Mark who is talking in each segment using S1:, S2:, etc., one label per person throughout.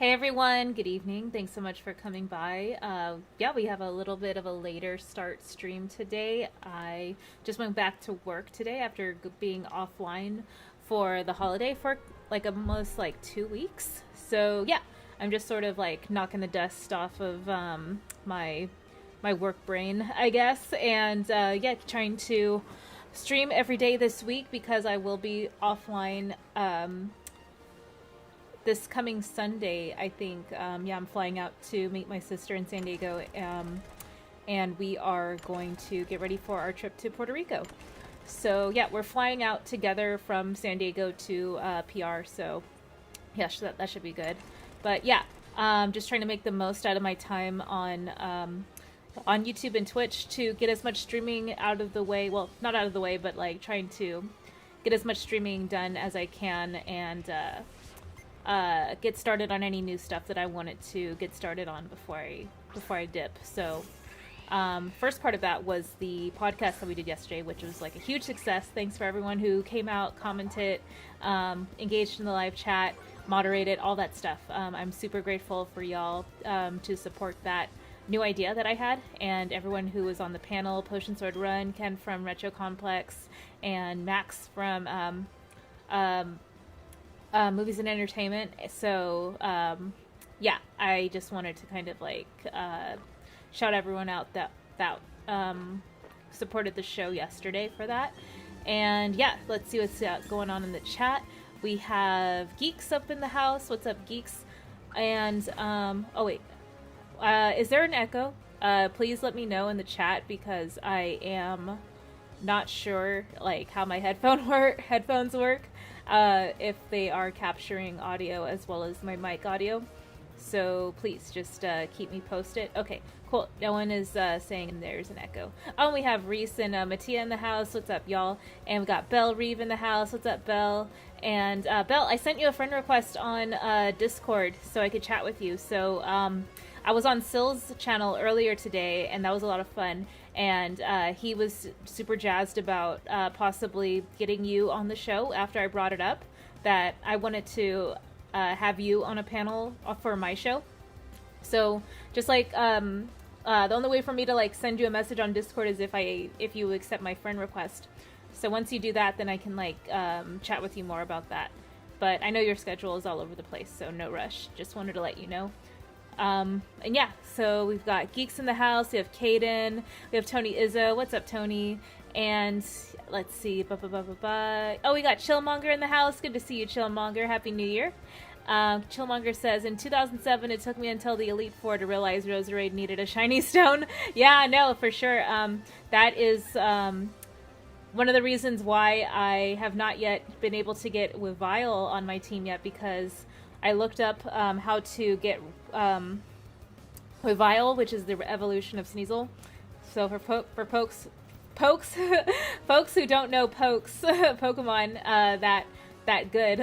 S1: Hey everyone, good evening. Thanks so much for coming by. Yeah, we have a little bit of a later start stream today. I just went back to work today after being offline for the holiday for like almost like 2 weeks. So yeah, I'm just sort of like knocking the dust off of my work brain, I guess, and yeah, trying to stream every day this week because I will be offline. This coming Sunday, I think, yeah, I'm flying out to meet my sister in San Diego, and we are going to get ready for our trip to Puerto Rico. So, yeah, we're flying out together from San Diego to PR, so, yeah, that should be good. But, yeah, just trying to make the most out of my time on YouTube and Twitch to get as much streaming out of the way. Well, not out of the way, but, like, trying to get as much streaming done as I can and, get started on any new stuff that I wanted to get started on before I dip. So, first part of that was the podcast that we did yesterday, which was like a huge success. Thanks for everyone who came out, commented, engaged in the live chat, moderated, all that stuff. I'm super grateful for y'all to support that new idea that I had, and everyone who was on the panel: Potion Sword Run, Ken from Retro Complex, and Max from movies and entertainment. So yeah, I just wanted to kind of like shout everyone out that supported the show yesterday for that. And yeah, let's see what's going on in the chat. We have Geeks up in the house. What's up, Geeks? And oh wait, is there an echo? Please let me know in the chat because I am not sure like how my headphones work. If they are capturing audio as well as my mic audio. So please just keep me posted. Okay, cool. No one is saying there's an echo. Oh, we have Reese and Mattia in the house. What's up, y'all? And we got Belle Reeve in the house. What's up, Belle? And Belle, I sent you a friend request on Discord so I could chat with you. So I was on Sill's channel earlier today, and that was a lot of fun. And he was super jazzed about possibly getting you on the show after I brought it up, that I wanted to have you on a panel for my show. So just like the only way for me to like send you a message on Discord is if you accept my friend request. So once you do that, then I can like chat with you more about that. But I know your schedule is all over the place, so no rush. Just wanted to let you know. And yeah, so we've got Geeks in the house. We have Kaden. We have Tony Izzo. What's up, Tony? And let's see. Oh, we got Chillmonger in the house. Good to see you, Chillmonger. Happy New Year. Chillmonger says, in 2007, it took me until the Elite Four to realize Roserade needed a shiny stone. Yeah, no, for sure. That is one of the reasons why I have not yet been able to get Weavile on my team yet, because I looked up how to get Weavile, which is the evolution of Sneasel. So for folks who don't know Pokemon that good,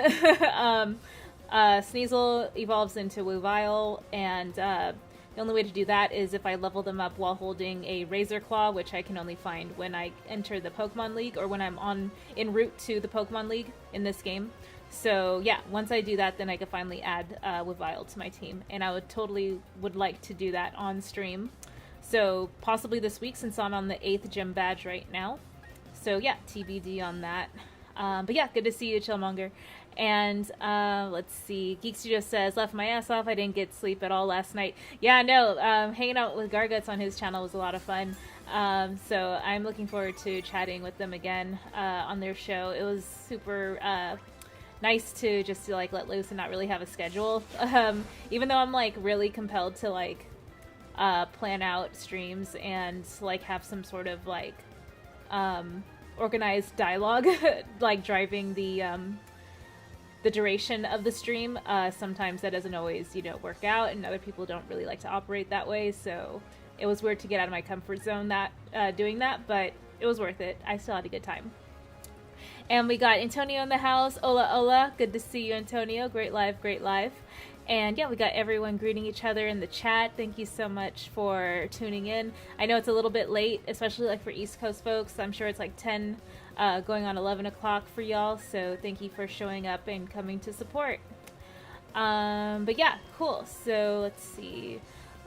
S1: Sneasel evolves into Weavile, and the only way to do that is if I level them up while holding a Razor Claw, which I can only find when I enter the Pokemon League or when I'm en route to the Pokemon League in this game. So yeah, once I do that, then I can finally add Weavile to my team, and I would like to do that on stream. So possibly this week, since I'm on the 8th gym badge right now. So yeah, TBD on that. But yeah, good to see you, Chillmonger. And let's see, Geek Studio says, left my ass off. I didn't get sleep at all last night. Yeah, no, hanging out with Garguts on his channel was a lot of fun. So I'm looking forward to chatting with them again on their show. It was super nice to just like let loose and not really have a schedule. Even though I'm like really compelled to like plan out streams and like have some sort of like organized dialogue like driving the duration of the stream. Sometimes that doesn't always work out, and other people don't really like to operate that way, so it was weird to get out of my comfort zone doing that, but it was worth it. I still had a good time. And we got Antonio in the house. Hola, good to see you, Antonio. Great live. And yeah, we got everyone greeting each other in the chat. Thank you so much for tuning in. I know it's a little bit late, especially like for East Coast folks. I'm sure it's like 10, going on 11 o'clock for y'all. So thank you for showing up and coming to support. But yeah, cool. So let's see.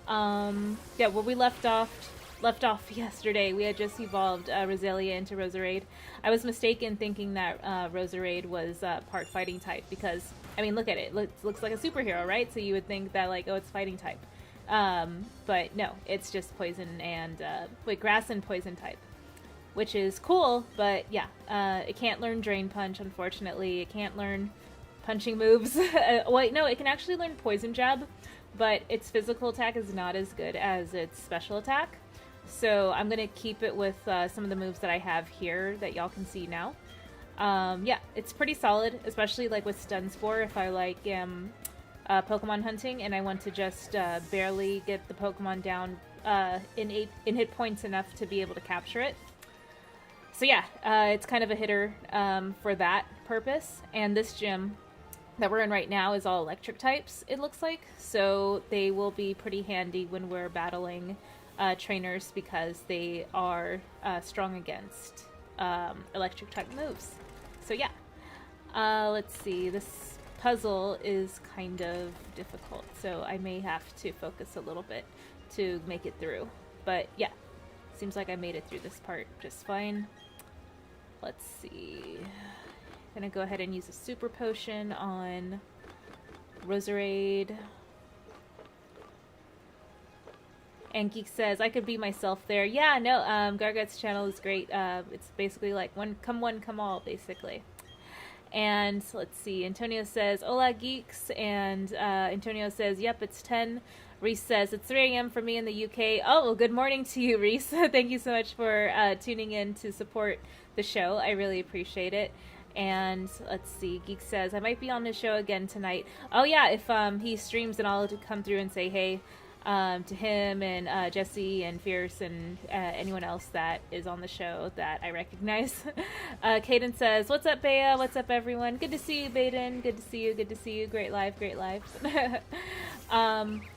S1: Yeah, where we left off yesterday, we had just evolved Roselia into Roserade. I was mistaken thinking that Roserade was part fighting type because, I mean, look at it. Looks like a superhero, right? So you would think that, like, oh, it's fighting type. But no, it's just poison and, grass and poison type. Which is cool, but yeah, it can't learn Drain Punch, unfortunately. It can't learn punching moves. Wait, no, it can actually learn Poison Jab, but its physical attack is not as good as its special attack. So I'm going to keep it with some of the moves that I have here that y'all can see now. Yeah, it's pretty solid, especially like with Stun Spore if I like Pokemon hunting and I want to just barely get the Pokemon down in hit points enough to be able to capture it. So yeah, it's kind of a hitter for that purpose. And this gym that we're in right now is all electric types, it looks like. So they will be pretty handy when we're battling trainers because they are strong against electric type moves. So yeah, let's see. This puzzle is kind of difficult, so I may have to focus a little bit to make it through. But yeah, seems like I made it through this part just fine. Let's see. Gonna go ahead and use a super potion on Roserade. And Geek says, I could be myself there. Yeah, no, Gargut's channel is great. It's basically like one, come all, basically. And let's see, Antonio says, hola geeks, and Antonio says, yep, it's 10. Reese says, it's 3 a.m. for me in the UK. Oh, well, good morning to you, Reese. Thank you so much for tuning in to support the show. I really appreciate it. And let's see, Geek says, I might be on the show again tonight. Oh yeah, if he streams, then I'll come through and say hey to him and Jesse and Fierce and anyone else that is on the show that I recognize. Caden says, what's up, Bea? What's up, everyone? Good to see you, Baden. Good to see you. Good to see you. Great live. Great live.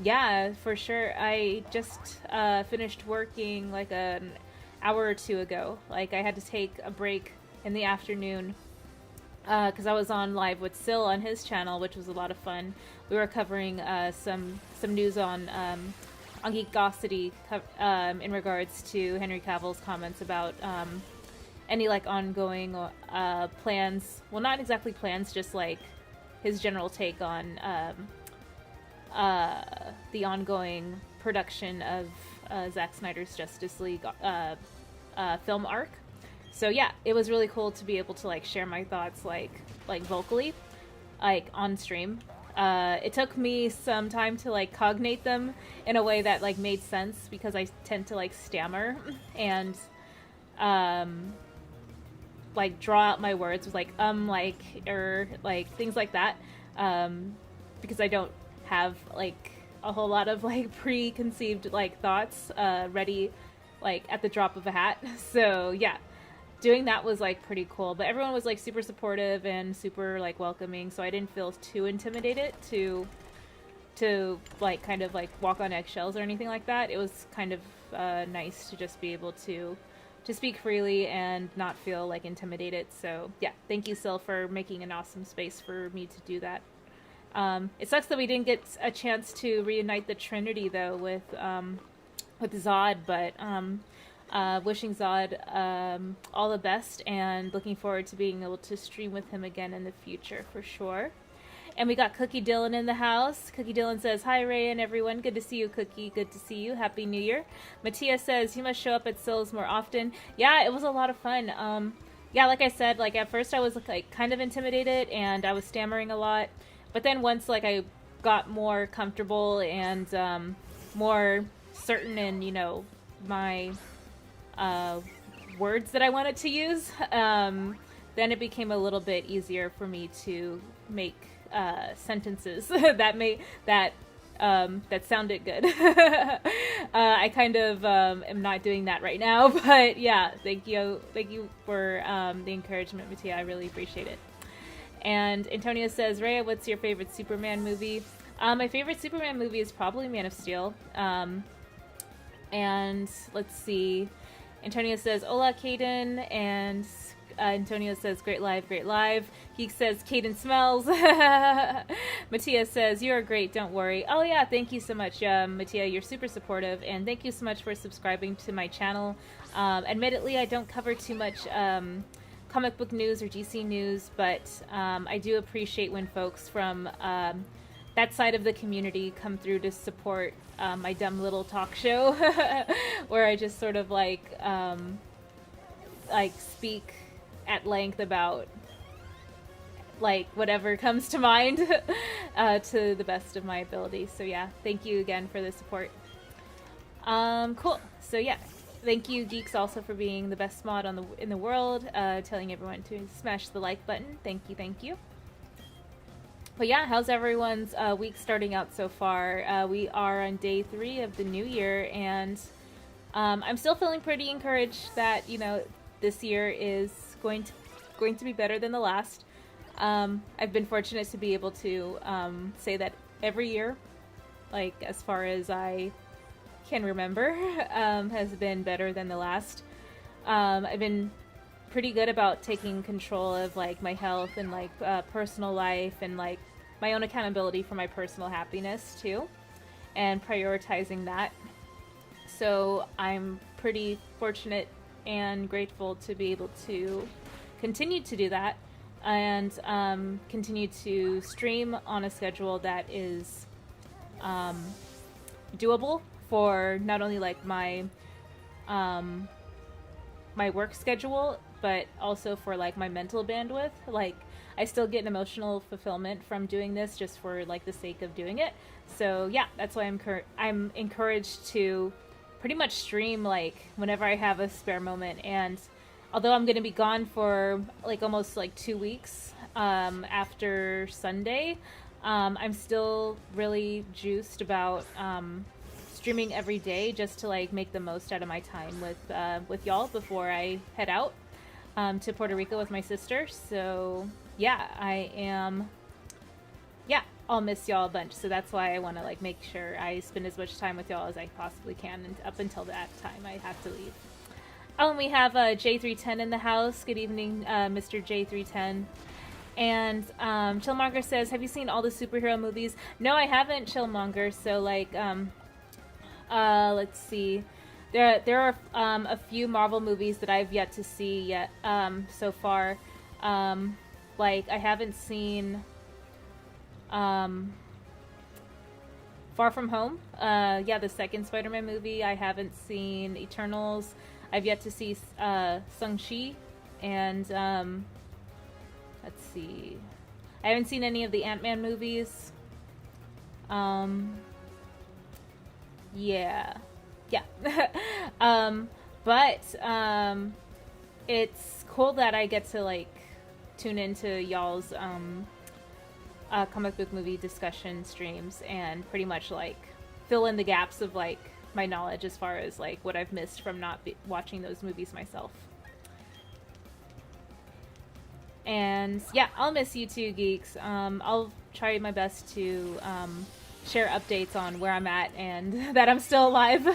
S1: Yeah, for sure. I just finished working like an hour or two ago. Like I had to take a break in the afternoon because I was on live with Sil on his channel, which was a lot of fun. We were covering some news on Geekosity in regards to Henry Cavill's comments about any like ongoing plans. Well, not exactly plans, just like his general take on the ongoing production of Zack Snyder's Justice League film arc. So yeah, it was really cool to be able to like share my thoughts like vocally, like on stream. It took me some time to like cognate them in a way that like made sense because I tend to like stammer and like draw out my words with like like things like that because I don't have like a whole lot of like preconceived like thoughts ready like at the drop of a hat. So yeah, doing that was like pretty cool, but everyone was like super supportive and super like welcoming, so I didn't feel too intimidated to like kind of like walk on eggshells or anything like that. It was kind of nice to just be able to speak freely and not feel like intimidated. So yeah, thank you, Sil, for making an awesome space for me to do that. It sucks that we didn't get a chance to reunite the Trinity though with Zod, but wishing Zod all the best and looking forward to being able to stream with him again in the future for sure. And we got Cookie Dylan in the house. Cookie Dylan says, hi, Ray and everyone. Good to see you, Cookie. Good to see you. Happy New Year. Matthias says, you must show up at Sil's more often. Yeah, it was a lot of fun. Yeah, like I said, like at first I was like kind of intimidated and I was stammering a lot. But then once like I got more comfortable and more certain in, you know, my words that I wanted to use, then it became a little bit easier for me to make sentences that sounded good. I kind of am not doing that right now, but yeah, thank you for the encouragement, Mattia. I really appreciate it. And Antonio says, Rhea, what's your favorite Superman movie? My favorite Superman movie is probably Man of Steel. And let's see. Antonio says, hola, Caden. And Antonio says, great live, great live. Geek says, Caden smells. Mattia says, you are great, don't worry. Oh yeah, thank you so much, Mattia. You're super supportive, and thank you so much for subscribing to my channel. Admittedly, I don't cover too much comic book news or DC news, but I do appreciate when folks from that side of the community come through to support my dumb little talk show where I just sort of like speak at length about like whatever comes to mind to the best of my ability. So yeah, thank you again for the support. Cool. So yeah, thank you Geeks also for being the best mod in the world, telling everyone to smash the like button. Thank you. But yeah, how's everyone's week starting out so far? We are on day 3 of the new year, and I'm still feeling pretty encouraged that, you know, this year is going to be better than the last. I've been fortunate to be able to say that every year, like as far as I can remember, has been better than the last. I've been pretty good about taking control of like my health and like personal life and like my own accountability for my personal happiness too, and prioritizing that. So I'm pretty fortunate and grateful to be able to continue to do that and continue to stream on a schedule that is doable for not only like my my work schedule, but also for like my mental bandwidth. Like I still get an emotional fulfillment from doing this just for like the sake of doing it. So yeah, that's why I'm encouraged to pretty much stream like whenever I have a spare moment. And although I'm going to be gone for like almost like 2 weeks after Sunday, I'm still really juiced about streaming every day just to like make the most out of my time with y'all before I head out to Puerto Rico with my sister. So yeah, I'll miss y'all a bunch. So that's why I want to like make sure I spend as much time with y'all as I possibly can, and up until that time I have to leave. Oh, and we have J310 in the house. Good evening, Mr. J310. And Chillmonger says, have you seen all the superhero movies? No, I haven't, Chillmonger. So like let's see. There are a few Marvel movies that I've yet to see yet so far. Like I haven't seen Far From Home. Yeah, the second Spider-Man movie. I haven't seen Eternals. I've yet to see Shang-Chi, and let's see. I haven't seen any of the Ant-Man movies. Yeah. But it's cool that I get to like tune into y'all's comic book movie discussion streams and pretty much like fill in the gaps of like my knowledge as far as like what I've missed from not watching those movies myself. And yeah, I'll miss you too, geeks. I'll try my best to share updates on where I'm at and that I'm still alive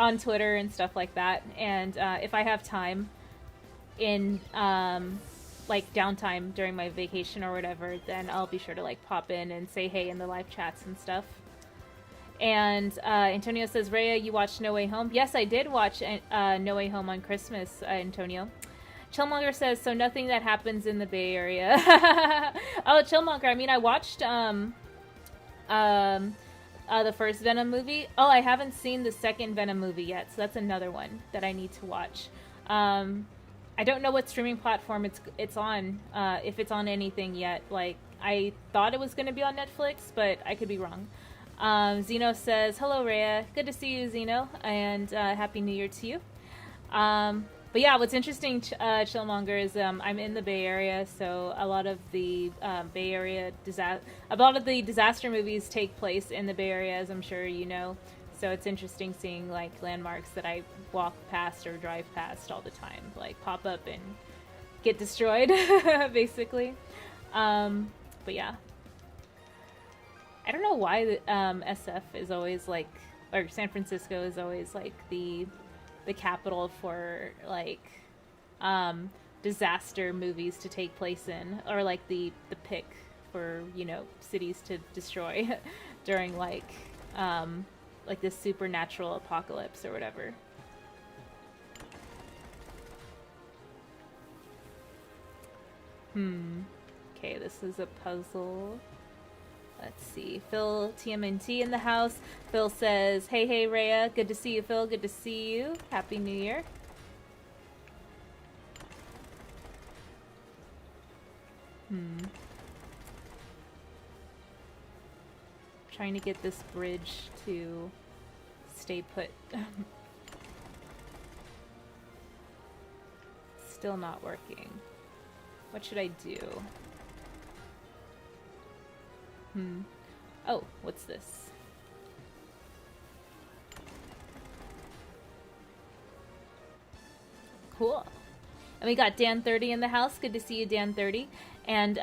S1: on Twitter and stuff like that. And if I have time in like downtime during my vacation or whatever, then I'll be sure to like pop in and say hey in the live chats and stuff. And Antonio says, Rhea, you watched No Way Home? Yes, I did watch No Way Home on Christmas, Antonio. Chillmonger says, so nothing that happens in the Bay Area. Oh, Chillmonger, I mean, I watched the first Venom movie. Oh, I haven't seen the second Venom movie yet, so that's another one that I need to watch. I don't know what streaming platform it's on, if it's on anything yet. Like, I thought it was going to be on Netflix, but I could be wrong. Zeno says, hello, Rhea. Good to see you, Zeno, and Happy New Year to you. But yeah, what's interesting, Chillmonger, is I'm in the Bay Area, so a lot of the Bay Area disaster movies take place in the Bay Area, as I'm sure you know. So it's interesting seeing like landmarks that I walk past or drive past all the time, like pop up and get destroyed, basically. But yeah, I don't know why the SF is always like, or San Francisco is always like the capital for like disaster movies to take place in, or like the pick for, you know, cities to destroy during like this supernatural apocalypse or whatever. Okay, this is a puzzle. Let's see. Phil TMNT in the house. Phil says, hey Rhea, good to see you, Phil. Good to see you. Happy New Year. Trying to get this bridge to stay put. Still not working. What should I do? Oh, what's this? Cool. And we got Dan30 in the house. Good to see you, Dan30. And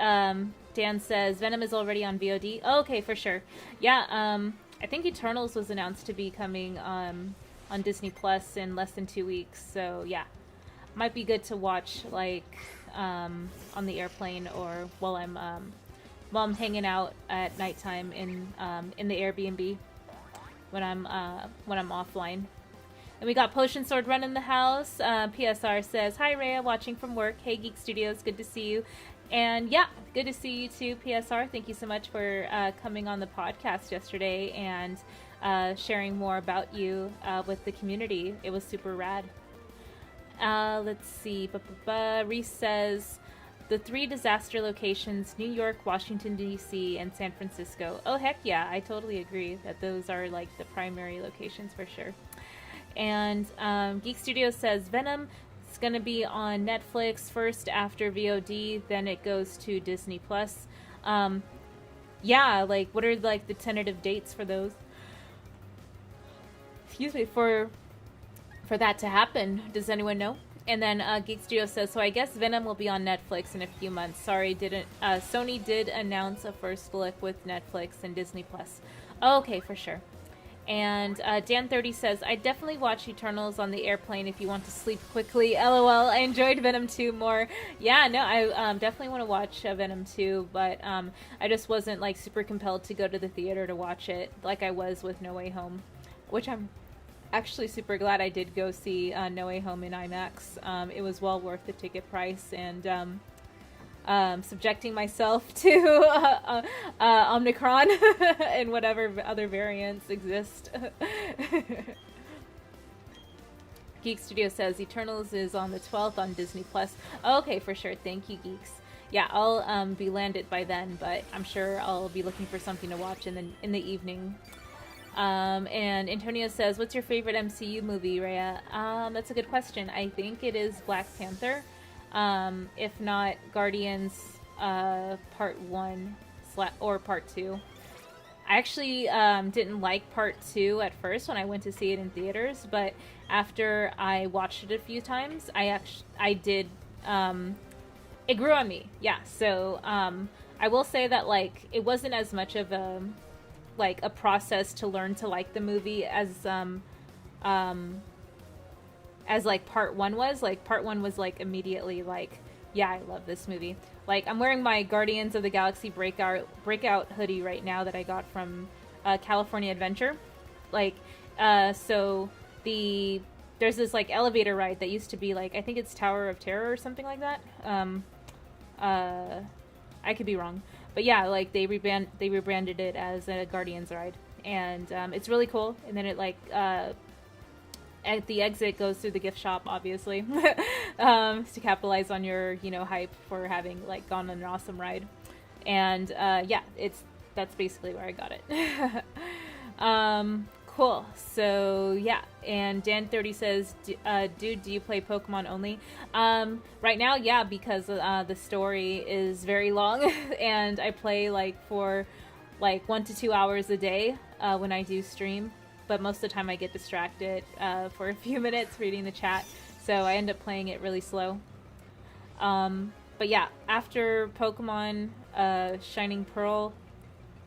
S1: Dan says, Venom is already on VOD. Oh, okay, for sure. Yeah, I think Eternals was announced to be coming on Disney Plus in less than 2 weeks. So, yeah. Might be good to watch, like, on the airplane or while I'm hanging out at nighttime in the Airbnb when I'm offline. And we got Potion Sword Run in the house. PSR says, hi Rhea, watching from work. Hey Geek Studios, good to see you. And yeah, good to see you too, PSR. Thank you so much for coming on the podcast yesterday and sharing more about you with the community. It was super rad. Let's see. Reese says, the 3 disaster locations, New York, Washington, D.C., and San Francisco. Oh, heck yeah. I totally agree that those are, like, the primary locations for sure. And Geek Studio says, Venom is going to be on Netflix first after VOD, then it goes to Disney+. Yeah, like, what are, like, the tentative dates for those? Excuse me, for that to happen? Does anyone know? And then Geek Studio says, so I guess Venom will be on Netflix in a few months. Sorry, Sony did announce a first look with Netflix and Disney+. Oh, okay, for sure. And Dan30 says, I definitely watch Eternals on the airplane if you want to sleep quickly. LOL, I enjoyed Venom 2 more. Yeah, no, I definitely want to watch Venom 2, but I just wasn't like super compelled to go to the theater to watch it like I was with No Way Home, which I'm actually super glad I did go see No Way Home in IMAX. It was well worth the ticket price, and subjecting myself to Omicron and whatever other variants exist. Geek Studio says Eternals is on the 12th on Disney Plus. Oh, okay, for sure. Thank you, Geeks. Yeah, I'll be landed by then, but I'm sure I'll be looking for something to watch in the evening. And Antonio says, what's your favorite MCU movie, Rhea? That's a good question. I think it is Black Panther. If not Guardians, part 1 or part 2. I actually didn't like part 2 at first when I went to see it in theaters, but after I watched it a few times, I did, it grew on me. Yeah. So, I will say that, like, it wasn't as much of a process to learn to like the movie as like part 1 was. Like, part 1 was like immediately like, yeah, I love this movie. Like, I'm wearing my Guardians of the Galaxy breakout hoodie right now that I got from California Adventure. Like, so there's this like elevator ride that used to be like, I think it's Tower of Terror or something like that. I could be wrong, but yeah, like they rebranded it as a Guardians ride, and it's really cool. And then it like at the exit goes through the gift shop, obviously, to capitalize on your hype for having like gone on an awesome ride. And yeah, that's basically where I got it. Cool. So yeah, and Dan30 says, dude, do you play Pokemon only? Right now, yeah, because the story is very long, and I play like for like 1 to 2 hours a day when I do stream. But most of the time I get distracted for a few minutes reading the chat, so I end up playing it really slow. But yeah, after Pokemon Shining Pearl,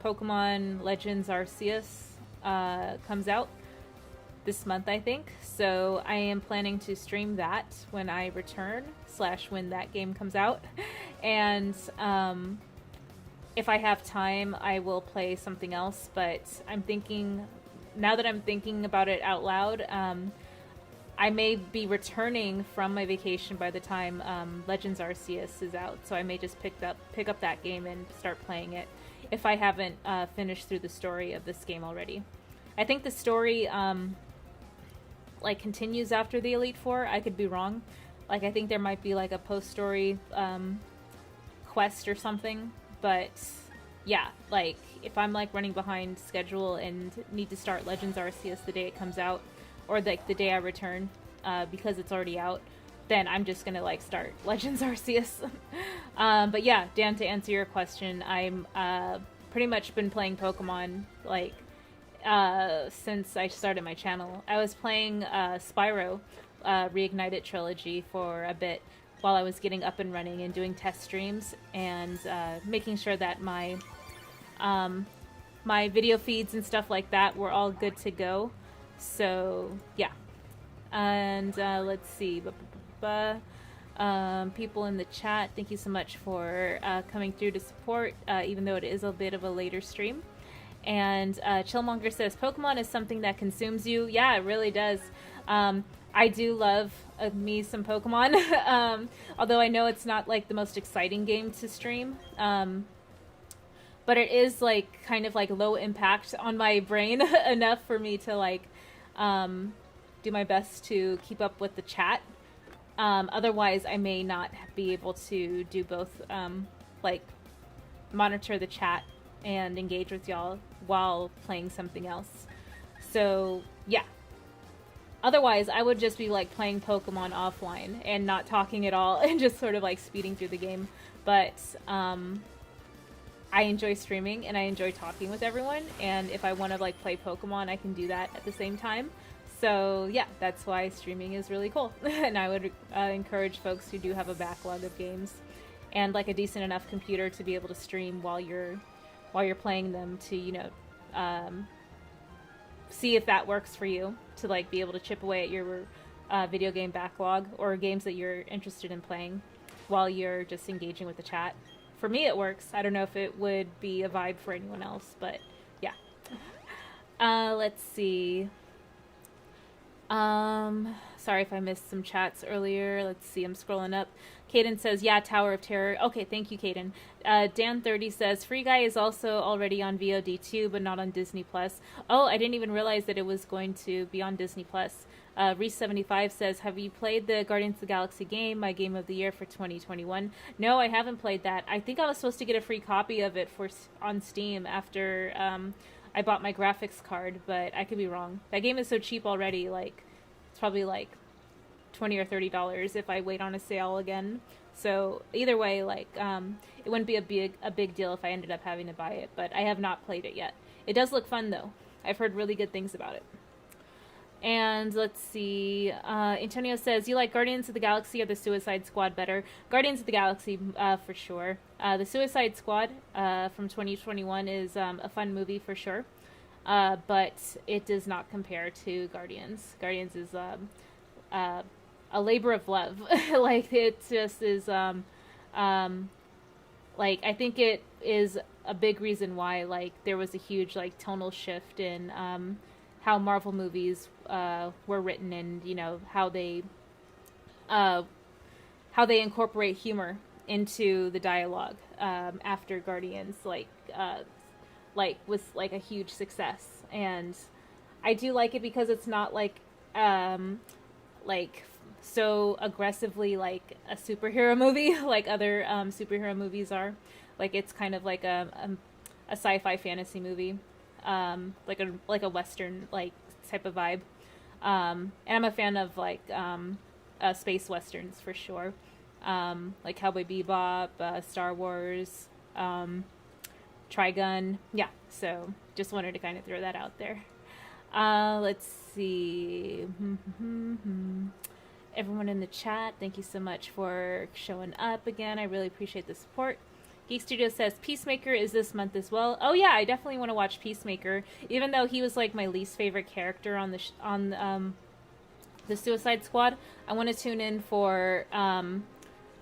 S1: Pokemon Legends Arceus comes out, this month, I think. So I am planning to stream that when I return / when that game comes out. And if I have time, I will play something else. But I'm thinking, now that I'm thinking about it out loud, I may be returning from my vacation by the time Legends Arceus is out. So I may just pick up that game and start playing it if I haven't finished through the story of this game already. I think the story like continues after the Elite Four. I could be wrong. Like, I think there might be like a post-story quest or something. But yeah, like if I'm like running behind schedule and need to start Legends Arceus the day it comes out, or like the day I return because it's already out, then I'm just gonna like start Legends Arceus. But yeah, Dan, to answer your question, I'm pretty much been playing Pokemon like since I started my channel. I was playing Spyro Reignited Trilogy for a bit while I was getting up and running and doing test streams and making sure that my my video feeds and stuff like that were all good to go. So yeah, and let's see, people in the chat, thank you so much for coming through to support, even though it is a bit of a later stream. And Chillmonger says, Pokemon is something that consumes you. Yeah, it really does. I do love me some Pokemon, although I know it's not like the most exciting game to stream. But it is like kind of like low impact on my brain enough for me to like do my best to keep up with the chat. Otherwise, I may not be able to do both, like monitor the chat and engage with y'all while playing something else. So yeah. Otherwise, I would just be like playing Pokemon offline and not talking at all and just sort of like speeding through the game. But I enjoy streaming and I enjoy talking with everyone. And if I want to like play Pokemon, I can do that at the same time. So yeah, that's why streaming is really cool. And I would encourage folks who do have a backlog of games and like a decent enough computer to be able to stream while you're playing them to, you know, see if that works for you, to like be able to chip away at your video game backlog or games that you're interested in playing while you're just engaging with the chat. For me, it works. I don't know if it would be a vibe for anyone else, but yeah. Let's see. Sorry if I missed some chats earlier. Let's see, I'm scrolling up. Caden says, yeah, Tower of Terror. Okay, thank you, Caden. Dan30 says, Free Guy is also already on VOD too, but not on Disney+. Oh, I didn't even realize that it was going to be on Disney+. Reese75 says, have you played the Guardians of the Galaxy game, my game of the year for 2021? No, I haven't played that. I think I was supposed to get a free copy of it on Steam after I bought my graphics card, but I could be wrong. That game is so cheap already, like, it's probably like $20 or $30 if I wait on a sale again. So either way, like, it wouldn't be a big deal if I ended up having to buy it, but I have not played it yet. It does look fun though. I've heard really good things about it. And let's see, Antonio says, you like Guardians of the Galaxy or the Suicide Squad better? Guardians of the Galaxy, for sure. The Suicide Squad from 2021 is a fun movie for sure, but it does not compare to Guardians. Guardians is a labor of love. Like, it just is, like, I think it is a big reason why, like, there was a huge, like, tonal shift in how Marvel movies were written, and, you know, how they incorporate humor into the dialogue after Guardians was like a huge success. And I do like it because it's not like so aggressively like a superhero movie like other superhero movies are. Like, it's kind of like a sci-fi fantasy movie, like a Western like type of vibe. And I'm a fan of like space westerns for sure, like Cowboy Bebop, Star Wars, Trigun. Yeah, so just wanted to kind of throw that out there. Let's see. Everyone in the chat, thank you so much for showing up again. I really appreciate the support. Geek Studio says Peacemaker is this month as well. Oh yeah, I definitely want to watch Peacemaker, even though he was like my least favorite character on the Suicide Squad. I want to tune in for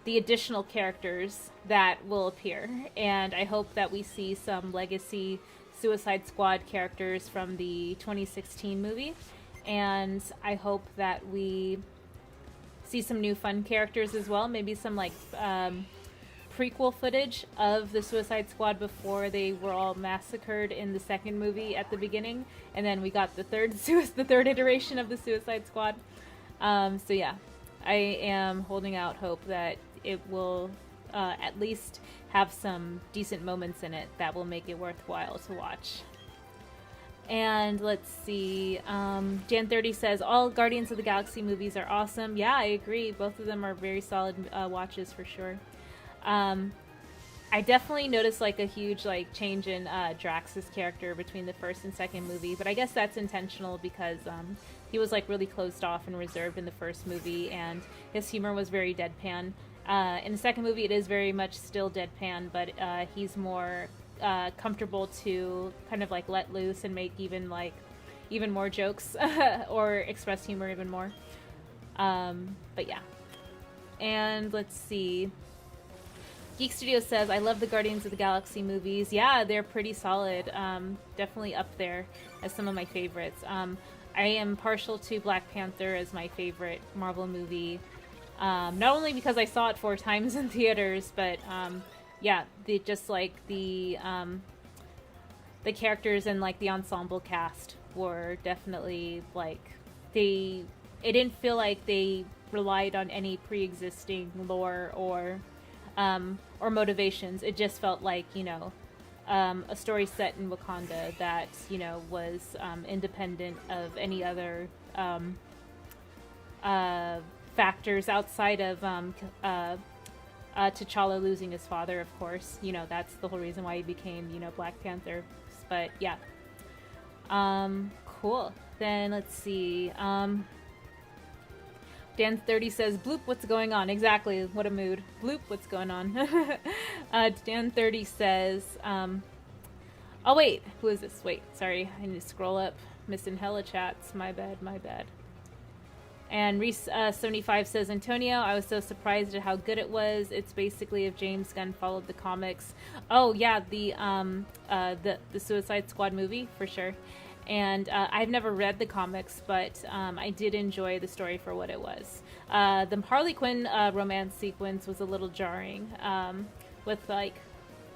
S1: the additional characters that will appear, and I hope that we see some legacy Suicide Squad characters from the 2016 movie, and I hope that we see some new fun characters as well, maybe some like prequel footage of the Suicide Squad before they were all massacred in the second movie at the beginning, and then we got the third iteration of the Suicide Squad. So yeah, I am holding out hope that it will at least have some decent moments in it that will make it worthwhile to watch. And let's see, Jan30 says, all Guardians of the Galaxy movies are awesome. Yeah, I agree. Both of them are very solid watches for sure. I definitely noticed like a huge like change in Drax's character between the first and second movie, but I guess that's intentional because he was like really closed off and reserved in the first movie, and his humor was very deadpan. In the second movie, it is very much still deadpan, but he's more comfortable to kind of like let loose and make even more jokes or express humor even more. But yeah. And let's see. Geek Studio says, I love the Guardians of the Galaxy movies. Yeah, they're pretty solid. Definitely up there as some of my favorites. I am partial to Black Panther as my favorite Marvel movie. Not only because I saw it 4 times in theaters, but yeah, the characters and like the ensemble cast were definitely like it didn't feel like they relied on any pre-existing lore or motivations. It just felt like, a story set in Wakanda that, was independent of any other factors outside of T'Challa losing his father, of course. That's the whole reason why he became, Black Panther. But yeah. Cool. Then let's see. Dan30 says, bloop, what's going on? Exactly, what a mood. Bloop, what's going on? Dan30 says, oh wait, who is this? Wait, sorry, I need to scroll up. Missing hella chats, my bad. And Reese75 says, Antonio, I was so surprised at how good it was. It's basically if James Gunn followed the comics. Oh yeah, the Suicide Squad movie, for sure. And I've never read the comics, but I did enjoy the story for what it was. The Harley Quinn romance sequence was a little jarring, with like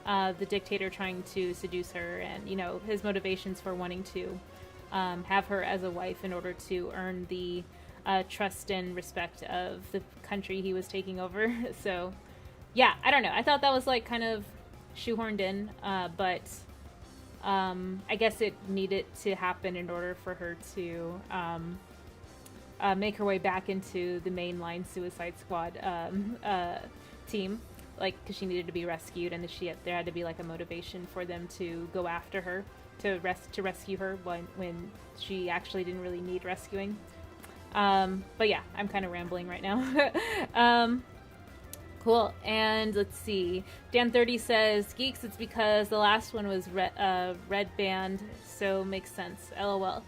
S1: the dictator trying to seduce her, and his motivations for wanting to have her as a wife in order to earn the trust and respect of the country he was taking over. So yeah, I don't know. I thought that was like kind of shoehorned in, but I guess it needed to happen in order for her to make her way back into the mainline Suicide Squad team, like, because she needed to be rescued, and there had to be like a motivation for them to go after her, to rescue her when she actually didn't really need rescuing. But yeah, I'm kind of rambling right now. Cool. And let's see. Dan30 says, Geeks, it's because the last one was red band, so makes sense. LOL.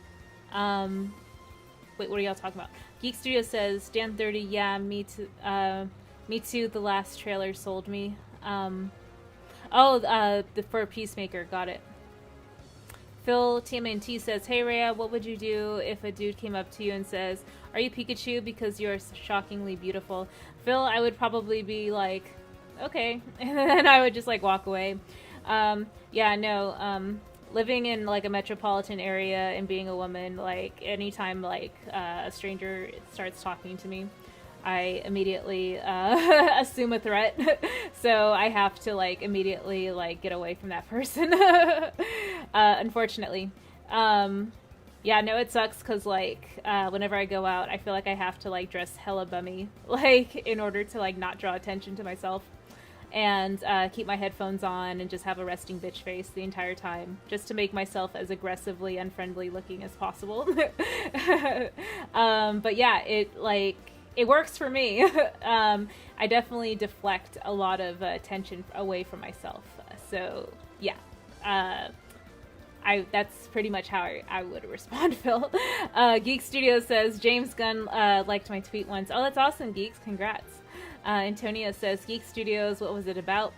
S1: Wait, what are y'all talking about? Geek Studio says, Dan30, yeah, me too, the last trailer sold me. For Peacemaker, got it. Phil TMNT says, hey Rhea, what would you do if a dude came up to you and says, are you Pikachu because you're shockingly beautiful? Phil, I would probably be like, okay, and then I would just like walk away. Living in like a metropolitan area and being a woman, like anytime like a stranger starts talking to me, I immediately assume a threat. So I have to like immediately like get away from that person. Unfortunately. It sucks because like whenever I go out, I feel like I have to like dress hella bummy, like in order to like not draw attention to myself, and keep my headphones on and just have a resting bitch face the entire time, just to make myself as aggressively unfriendly looking as possible. But yeah, it like it works for me. I definitely deflect a lot of attention away from myself. So yeah, that's pretty much how I would respond, Phil. Geek Studio says James Gunn liked my tweet once. Oh, that's awesome, Geeks! Congrats. Antonio says Geek Studios. What was it about?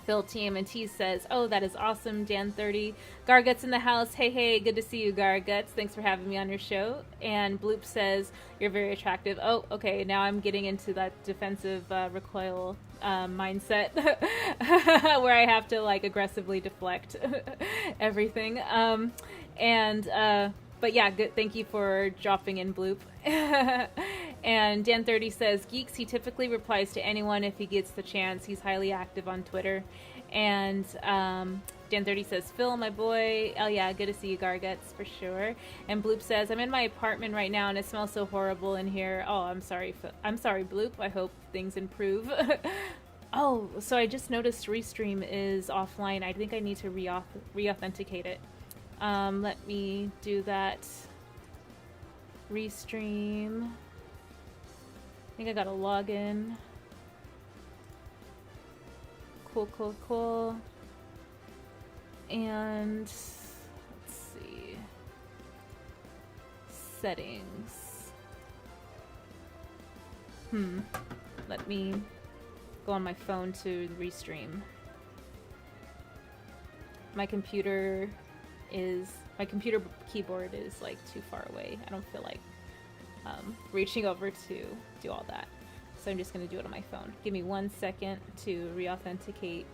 S1: Phil TMNT says, oh, that is awesome. Dan30. Garguts in the house. Hey, good to see you, Garguts. Thanks for having me on your show. And Bloop says, you're very attractive. Oh, okay, now I'm getting into that defensive recoil mindset where I have to, like, aggressively deflect everything. But yeah, good. Thank you for dropping in, Bloop. And Dan30 says, Geeks, he typically replies to anyone if he gets the chance. He's highly active on Twitter. And Dan30 says, Phil, my boy. Oh yeah, good to see you, Garguts, for sure. And Bloop says, I'm in my apartment right now and it smells so horrible in here. Oh, I'm sorry, Bloop. I hope things improve. Oh, so I just noticed Restream is offline. I think I need to re-authenticate it. Let me do that. Restream. I think I gotta log in. Cool. And let's see. Settings. Let me go on my phone to Restream. My computer keyboard is like too far away. I don't feel like reaching over to do all that. So I'm just going to do it on my phone. Give me 1 second to re-authenticate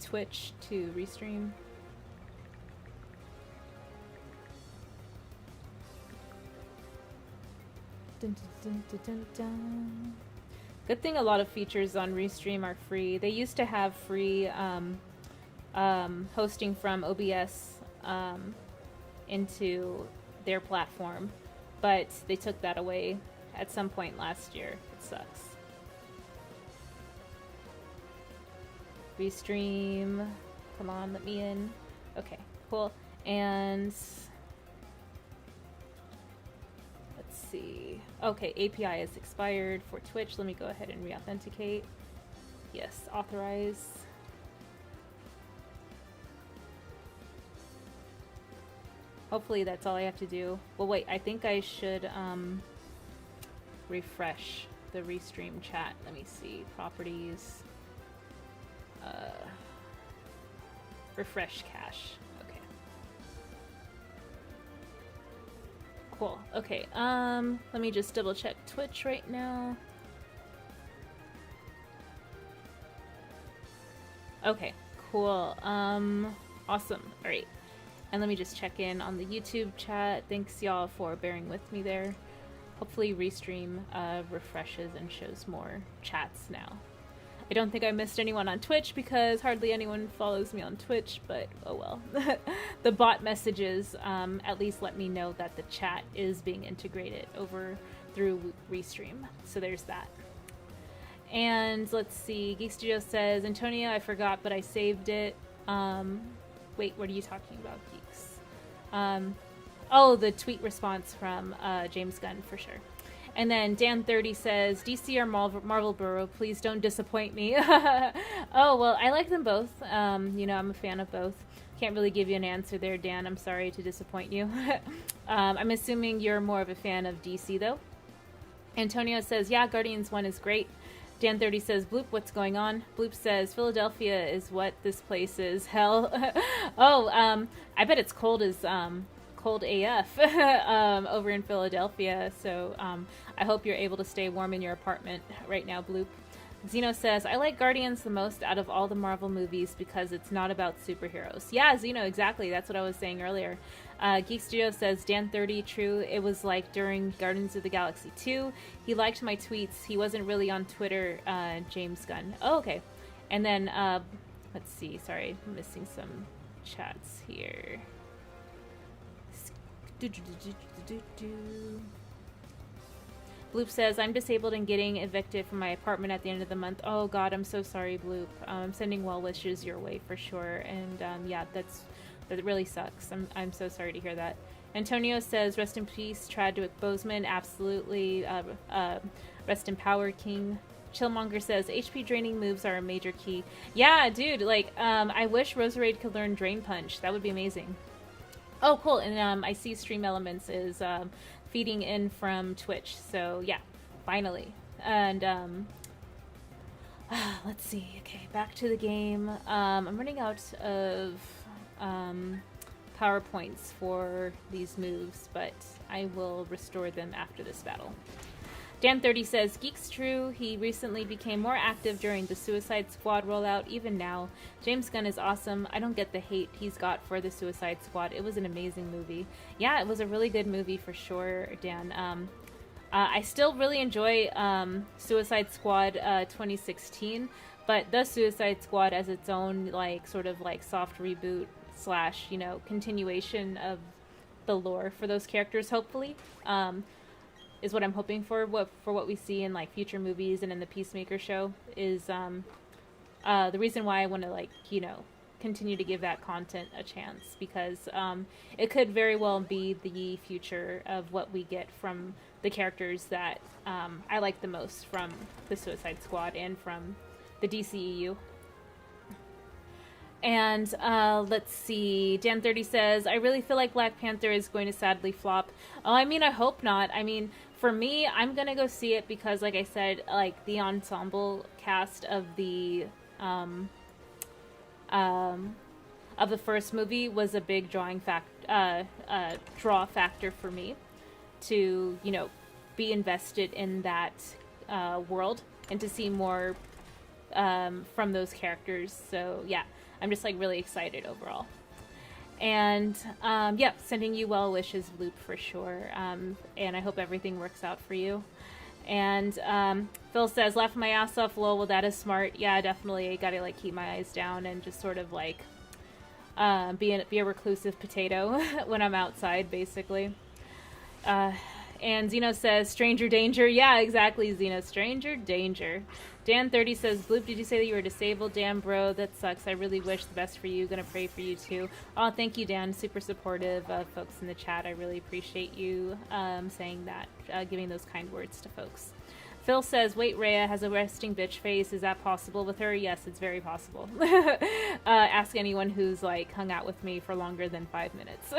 S1: Twitch to Restream. Dun, dun, dun, dun, dun. Good thing a lot of features on Restream are free. They used to have free hosting from OBS into their platform, but they took that away at some point last year. It sucks. Restream. Come on, let me in. Okay, cool. And let's see. Okay, API is expired for Twitch. Let me go ahead and re-authenticate. Yes, authorize. Hopefully that's all I have to do. Well, wait, I think I should refresh the Restream chat. Let me see. Properties. Refresh cache. Okay. Cool. Okay. Let me just double check Twitch right now. Okay. Cool. Awesome. All right. And let me just check in on the YouTube chat. Thanks y'all for bearing with me there. Hopefully Restream refreshes and shows more chats now. I don't think I missed anyone on Twitch because hardly anyone follows me on Twitch, but oh well. The bot messages at least let me know that the chat is being integrated over through Restream. So there's that. And let's see. Geek Studio says, Antonio, I forgot, but I saved it. Wait, what are you talking about, Geeks? Oh, the tweet response from James Gunn, for sure. And then Dan30 says, DC or Marvel Borough, please don't disappoint me. Oh, well, I like them both. You know, I'm a fan of both. Can't really give you an answer there, Dan. I'm sorry to disappoint you. I'm assuming you're more of a fan of DC, though. Antonio says, yeah, Guardians 1 is great. Dan30 says, Bloop, what's going on? Bloop says, Philadelphia is what this place is. Hell. Oh, I bet it's cold as cold AF over in Philadelphia. So I hope you're able to stay warm in your apartment right now, Bloop. Zeno says, I like Guardians the most out of all the Marvel movies because it's not about superheroes. Yeah, Zeno, exactly. That's what I was saying earlier. Geek Studio says, Dan30, true. It was like during Guardians of the Galaxy 2. He liked my tweets. He wasn't really on Twitter, James Gunn. Oh, okay. And then, let's see. Sorry, I'm missing some chats here. Bloop says, I'm disabled and getting evicted from my apartment at the end of the month. Oh god, I'm so sorry, Bloop. I'm sending well wishes your way for sure. And yeah, that really sucks. I'm so sorry to hear that. Antonio says, rest in peace, Chadwick Boseman. Absolutely. Rest in power, King. Chillmonger says, HP draining moves are a major key. Yeah, dude, like, I wish Roserade could learn Drain Punch. That would be amazing. Oh, cool. And I see Stream Elements is feeding in from Twitch. So, yeah, finally. And, let's see. Okay, back to the game. I'm running out of PowerPoints for these moves, but I will restore them after this battle. Dan30 says, Geek's true. He recently became more active during the Suicide Squad rollout, even now. James Gunn is awesome. I don't get the hate he's got for the Suicide Squad. It was an amazing movie. Yeah, it was a really good movie for sure, Dan. I still really enjoy Suicide Squad 2016, but the Suicide Squad as its own, like, sort of like soft reboot / you know, continuation of the lore for those characters, hopefully, is what I'm hoping for what we see in like future movies and in the Peacemaker show is the reason why I want to, like, you know, continue to give that content a chance, because it could very well be the future of what we get from the characters that I like the most from the Suicide Squad and from the DCEU. And let's see, Dan30 says, I really feel like Black Panther is going to sadly flop. Oh, I mean, I hope not. I mean, for me, I'm going to go see it because, like I said, like, the ensemble cast of the first movie was a big draw factor for me to, you know, be invested in that world and to see more from those characters. So, yeah. I'm just, like, really excited overall. And, yeah, sending you well wishes, Loop, for sure. And I hope everything works out for you. And Phil says, laugh my ass off, lol, well, that is smart. Yeah, definitely. I gotta, like, keep my eyes down and just sort of, like, be a reclusive potato when I'm outside, basically. And Zeno says, stranger danger. Yeah, exactly, Zeno. Stranger danger. Dan30 says, Bloop, did you say that you were disabled? Damn, bro, that sucks. I really wish the best for you. Gonna pray for you, too. Oh, thank you, Dan. Super supportive of folks in the chat. I really appreciate you saying that, giving those kind words to folks. Phil says, wait, Rhea has a resting bitch face. Is that possible with her? Yes, it's very possible. Ask anyone who's, like, hung out with me for longer than 5 minutes.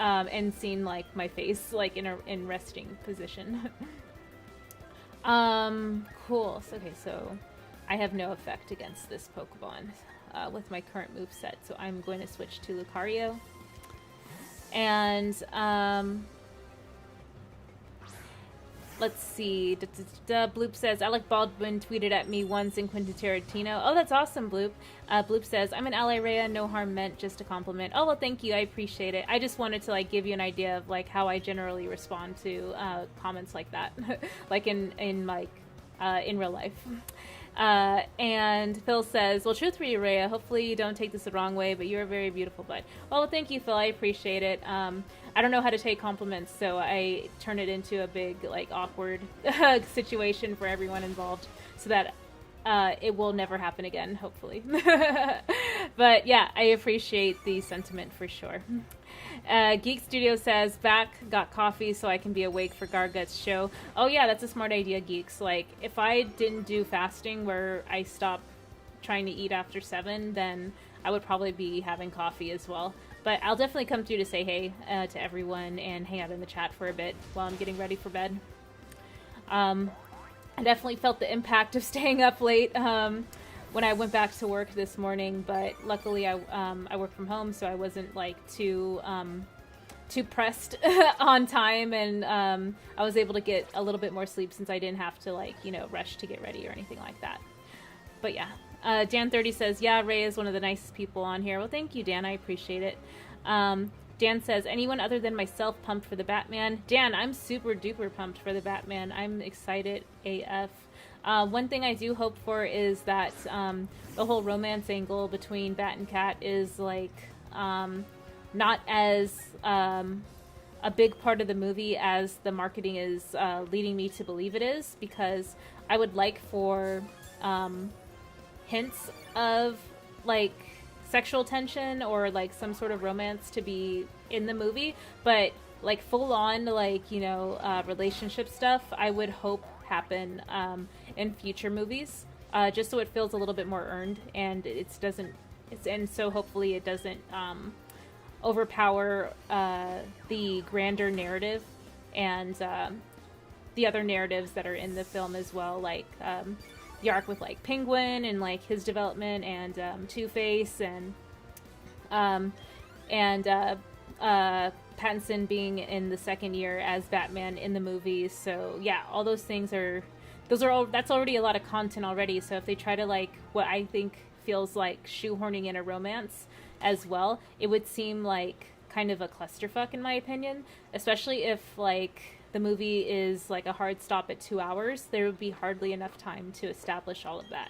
S1: And seen, like, my face, like, in resting position. Cool. Okay, so I have no effect against this Pokemon with my current moveset, so I'm going to switch to Lucario. And, let's see. Bloop says, Alec Baldwin tweeted at me once in Quentin Tarantino. Oh, that's awesome, Bloop. Bloop says, I'm an ally, Rhea. No harm meant, just a compliment. Oh, well, thank you. I appreciate it. I just wanted to, like, give you an idea of, like, how I generally respond to comments like that. Like, in real life. And Phil says, well, truth for you, Rhea. Hopefully you don't take this the wrong way, but you're a very beautiful bud. Well, thank you, Phil. I appreciate it. I don't know how to take compliments, so I turn it into a big, like, awkward situation for everyone involved so that it will never happen again, hopefully. But, yeah, I appreciate the sentiment for sure. Geek Studio says, back, got coffee so I can be awake for Gargut's show. Oh, yeah, that's a smart idea, Geeks. Like, if I didn't do fasting where I stop trying to eat after 7, then I would probably be having coffee as well. But I'll definitely come through to say hey to everyone and hang out in the chat for a bit while I'm getting ready for bed. I definitely felt the impact of staying up late when I went back to work this morning, but luckily I work from home, so I wasn't, like, too pressed on time, and I was able to get a little bit more sleep since I didn't have to, like, you know, rush to get ready or anything like that. But yeah. Dan30 says, yeah, Ray is one of the nicest people on here. Well, thank you, Dan. I appreciate it. Dan says, anyone other than myself pumped for the Batman? Dan, I'm super duper pumped for the Batman. I'm excited AF. One thing I do hope for is that the whole romance angle between Bat and Cat is, like, not as a big part of the movie as the marketing is leading me to believe it is, because I would like for hints of, like, sexual tension or, like, some sort of romance to be in the movie, but like full on like relationship stuff I would hope happen in future movies, just so it feels a little bit more earned, and and so hopefully it doesn't overpower the grander narrative and the other narratives that are in the film as well, like the arc with like Penguin and like his development, and Two-Face, and Pattinson being in the second year as Batman in the movies. So yeah, all those things that's already a lot of content already. So if they try to like what I think feels like shoehorning in a romance as well, it would seem like kind of a clusterfuck in my opinion, especially if like the movie is like a hard stop at 2 hours. There would be hardly enough time to establish all of that.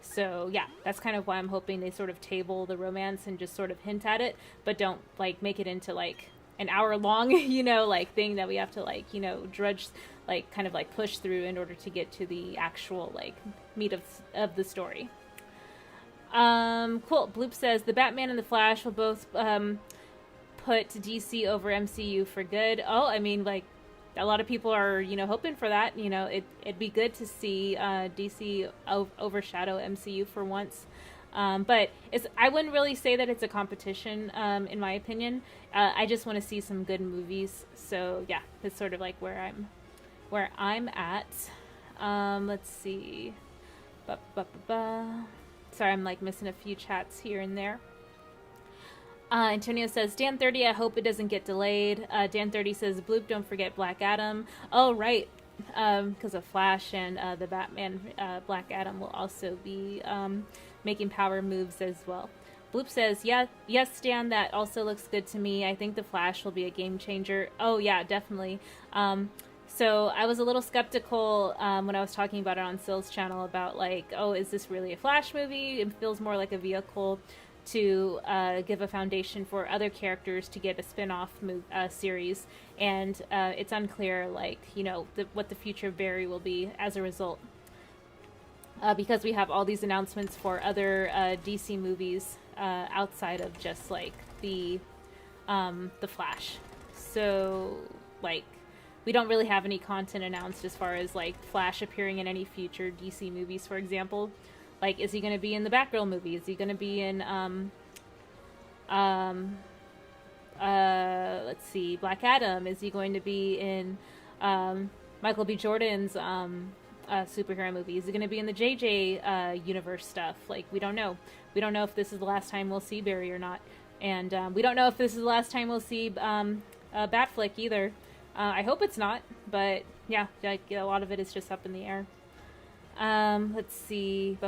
S1: So yeah, that's kind of why I'm hoping they sort of table the romance and just sort of hint at it, but don't like make it into like an hour long, like thing that we have to like, drudge, like kind of like push through in order to get to the actual like meat of the story. Cool. Bloop says the Batman and the Flash will both put DC over MCU for good. Oh, I mean, like a lot of people are, hoping for that. It'd be good to see DC overshadow MCU for once. But I wouldn't really say that it's a competition, in my opinion. I just want to see some good movies. So yeah, that's sort of like where I'm at. Let's see. Sorry, I'm like missing a few chats here and there. Antonio says, Dan 30, I hope it doesn't get delayed. Dan 30 says, Bloop, don't forget Black Adam. Oh, right. Because of Flash and the Batman, Black Adam will also be making power moves as well. Bloop says, yes, Dan, that also looks good to me. I think the Flash will be a game changer. Oh, yeah, definitely. So I was a little skeptical when I was talking about it on Sill's channel about like, oh, is this really a Flash movie? It feels more like a vehicle to give a foundation for other characters to get a spin-off series, and it's unclear like what the future of Barry will be as a result, because we have all these announcements for other DC movies outside of just like the Flash. So like we don't really have any content announced as far as like Flash appearing in any future DC movies, for example. Like, is he going to be in the Batgirl movie? Is he going to be in, let's see, Black Adam? Is he going to be in Michael B. Jordan's superhero movie? Is he going to be in the JJ universe stuff? Like, we don't know. We don't know if this is the last time we'll see Barry or not. And we don't know if this is the last time we'll see Batflick either. I hope it's not, but yeah, like, a lot of it is just up in the air. Let's see.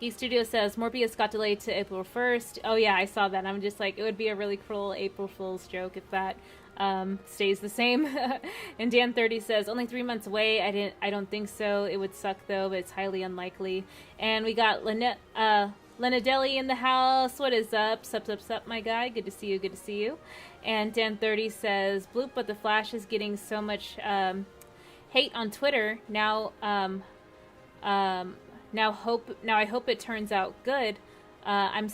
S1: Geek Studio says Morbius got delayed to April 1st. Oh yeah, I saw that. I'm just like, it would be a really cruel April Fool's joke if that stays the same. And Dan 30 says only 3 months away. I don't think so. It would suck though, but it's highly unlikely. And we got Lenadelli in the house. What is up? Sup, my guy. Good to see you. Good to see you. And Dan 30 says Bloop, but the Flash is getting so much hate on Twitter now. I hope it turns out good. I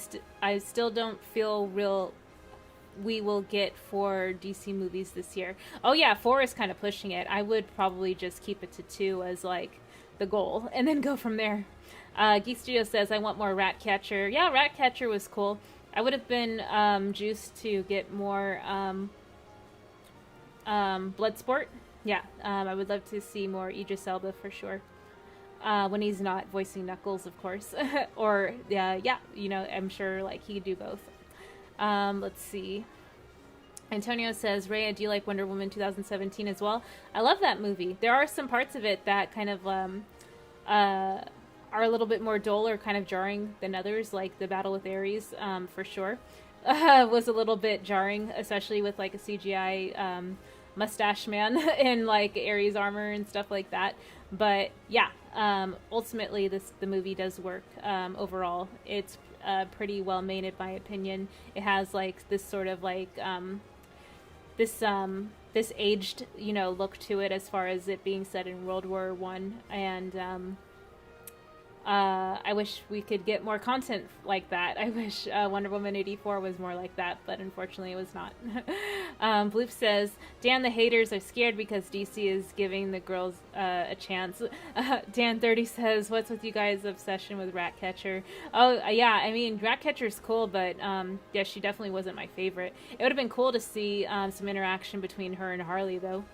S1: still don't feel we will get 4 DC movies this year. Oh yeah, 4 is kind of pushing it. I would probably just keep it to 2 as like the goal and then go from there. Geek Studio says I want more Ratcatcher. Yeah, Ratcatcher was cool. I would have been juiced to get more Bloodsport. Yeah, I would love to see more Idris Elba for sure. When he's not voicing Knuckles, of course. Or, yeah, I'm sure like he could do both. Let's see. Antonio says, Rhea, do you like Wonder Woman 2017 as well? I love that movie. There are some parts of it that kind of are a little bit more dull or kind of jarring than others, like the battle with Ares, for sure. Was a little bit jarring, especially with like a CGI mustache man in like Ares armor and stuff like that. But yeah, ultimately the movie does work. Overall, it's pretty well made in my opinion. It has like this sort of like this aged look to it as far as it being set in World War I, and I wish we could get more content like that. I wish Wonder Woman 84 was more like that, but unfortunately it was not. Bloop says, Dan, the haters are scared because DC is giving the girls a chance. Dan 30 says, what's with you guys' obsession with Ratcatcher? Oh, yeah, I mean, Ratcatcher's cool, but yeah, she definitely wasn't my favorite. It would have been cool to see some interaction between her and Harley, though.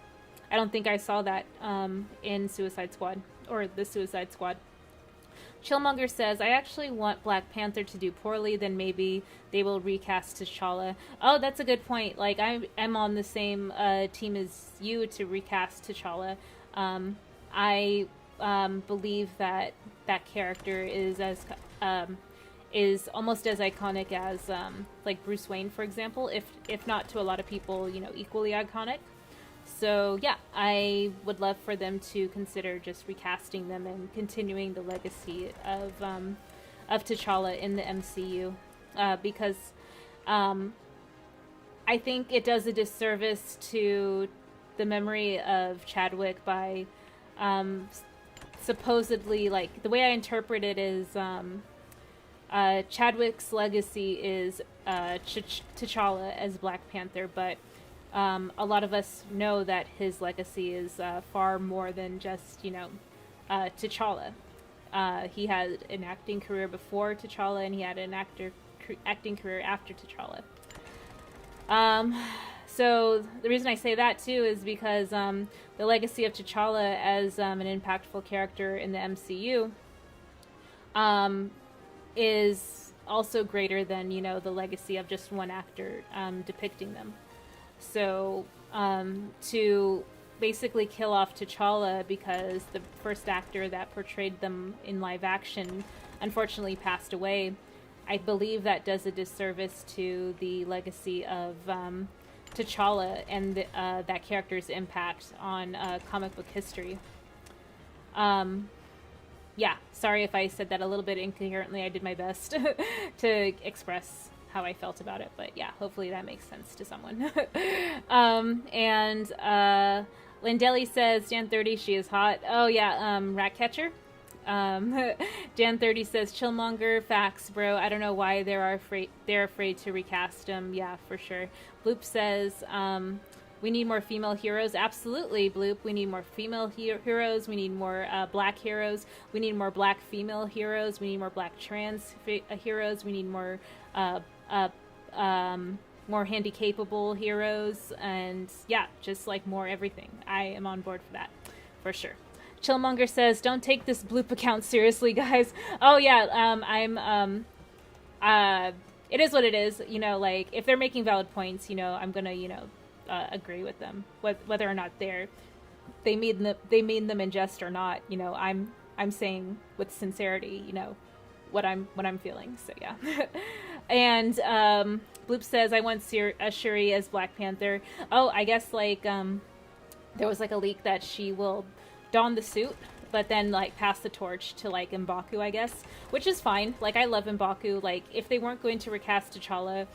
S1: I don't think I saw that in Suicide Squad, or the Suicide Squad. Chillmonger says, I actually want Black Panther to do poorly, then maybe they will recast T'Challa. Oh, that's a good point. Like, I'm on the same team as you to recast T'Challa. I believe that that character is almost as iconic as like Bruce Wayne, for example, if not to a lot of people, equally iconic. So yeah, I would love for them to consider just recasting them and continuing the legacy of T'Challa in the MCU, because I think it does a disservice to the memory of Chadwick by supposedly, like, the way I interpret it is Chadwick's legacy is T'Challa as Black Panther, but a lot of us know that his legacy is far more than just, T'Challa. He had an acting career before T'Challa, and he had an acting career after T'Challa. So the reason I say that, too, is because the legacy of T'Challa as an impactful character in the MCU is also greater than, the legacy of just one actor depicting them. So, to basically kill off T'Challa because the first actor that portrayed them in live action unfortunately passed away, I believe that does a disservice to the legacy of T'Challa and that character's impact on comic book history. Yeah, sorry if I said that a little bit incoherently. I did my best to express how I felt about it, but yeah, hopefully that makes sense to someone. And Landelli says, Jan 30, she is hot. Oh yeah, Ratcatcher. Jan 30 says, Chillmonger, facts, bro. I don't know why they're afraid to recast him. Yeah, for sure. Bloop says, we need more female heroes. Absolutely, Bloop. We need more female heroes. We need more black heroes. We need more black female heroes. We need more black trans heroes. We need more more handy-capable heroes, and yeah, just like more everything. I am on board for that, for sure. Chillmonger says, don't take this Bloop account seriously, guys. Oh yeah, it is what it is, like, if they're making valid points, I'm gonna, agree with them, whether or not they mean them in jest or not, I'm saying with sincerity, what I'm feeling, so yeah. And Bloop says, I want Shuri as Black Panther. Oh, I guess, like, there was, like, a leak that she will don the suit, but then, like, pass the torch to, like, M'Baku, I guess, which is fine. Like, I love M'Baku. Like, if they weren't going to recast T'Challa,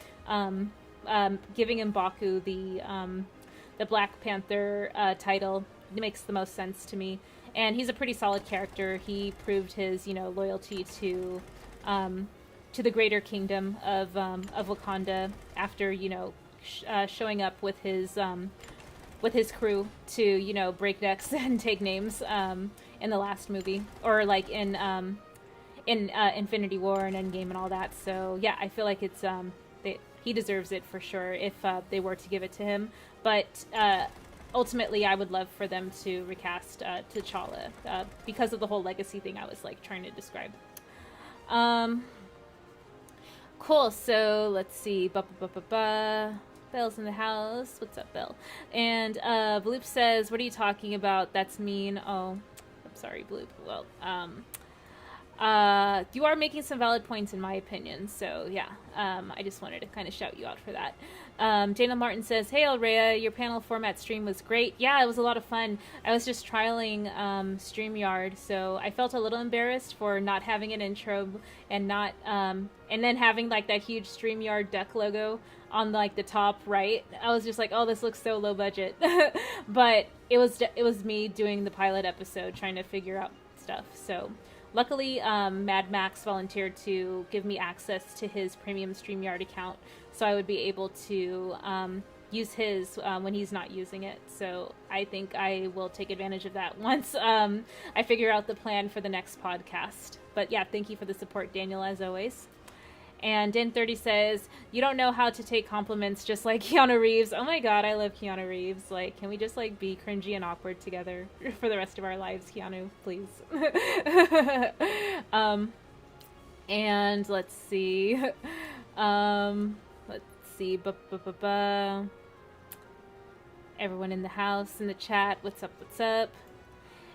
S1: giving M'Baku the Black Panther title makes the most sense to me. And he's a pretty solid character. He proved his, loyalty to the greater kingdom of Wakanda after, showing up with his crew to, break necks and take names in the last movie, or like in Infinity War and Endgame and all that. So yeah, I feel like it's he deserves it for sure if they were to give it to him. But ultimately, I would love for them to recast T'Challa because of the whole legacy thing I was like trying to describe. Cool. So let's see. Belle's in the house. What's up, Belle? And Bloop says, "What are you talking about? That's mean." Oh, I'm sorry, Bloop. Well, you are making some valid points in my opinion. So yeah, I just wanted to kind of shout you out for that. Dana Martin says, "Hey, Alrea, your panel format stream was great. Yeah, it was a lot of fun. I was just trialing StreamYard, so I felt a little embarrassed for not having an intro and not and then having like that huge StreamYard duck logo on like the top right. I was just like, oh, this looks so low budget." But it was me doing the pilot episode, trying to figure out stuff. So Luckily, Mad Max volunteered to give me access to his premium StreamYard account, so I would be able to use his when he's not using it. So I think I will take advantage of that once I figure out the plan for the next podcast. But yeah, thank you for the support, Daniel, as always. And Dan30 says, you don't know how to take compliments, just like Keanu Reeves. Oh my god, I love Keanu Reeves. Like, can we just, like, be cringy and awkward together for the rest of our lives, Keanu, please? And let's see. Everyone in the house, in the chat, what's up, what's up?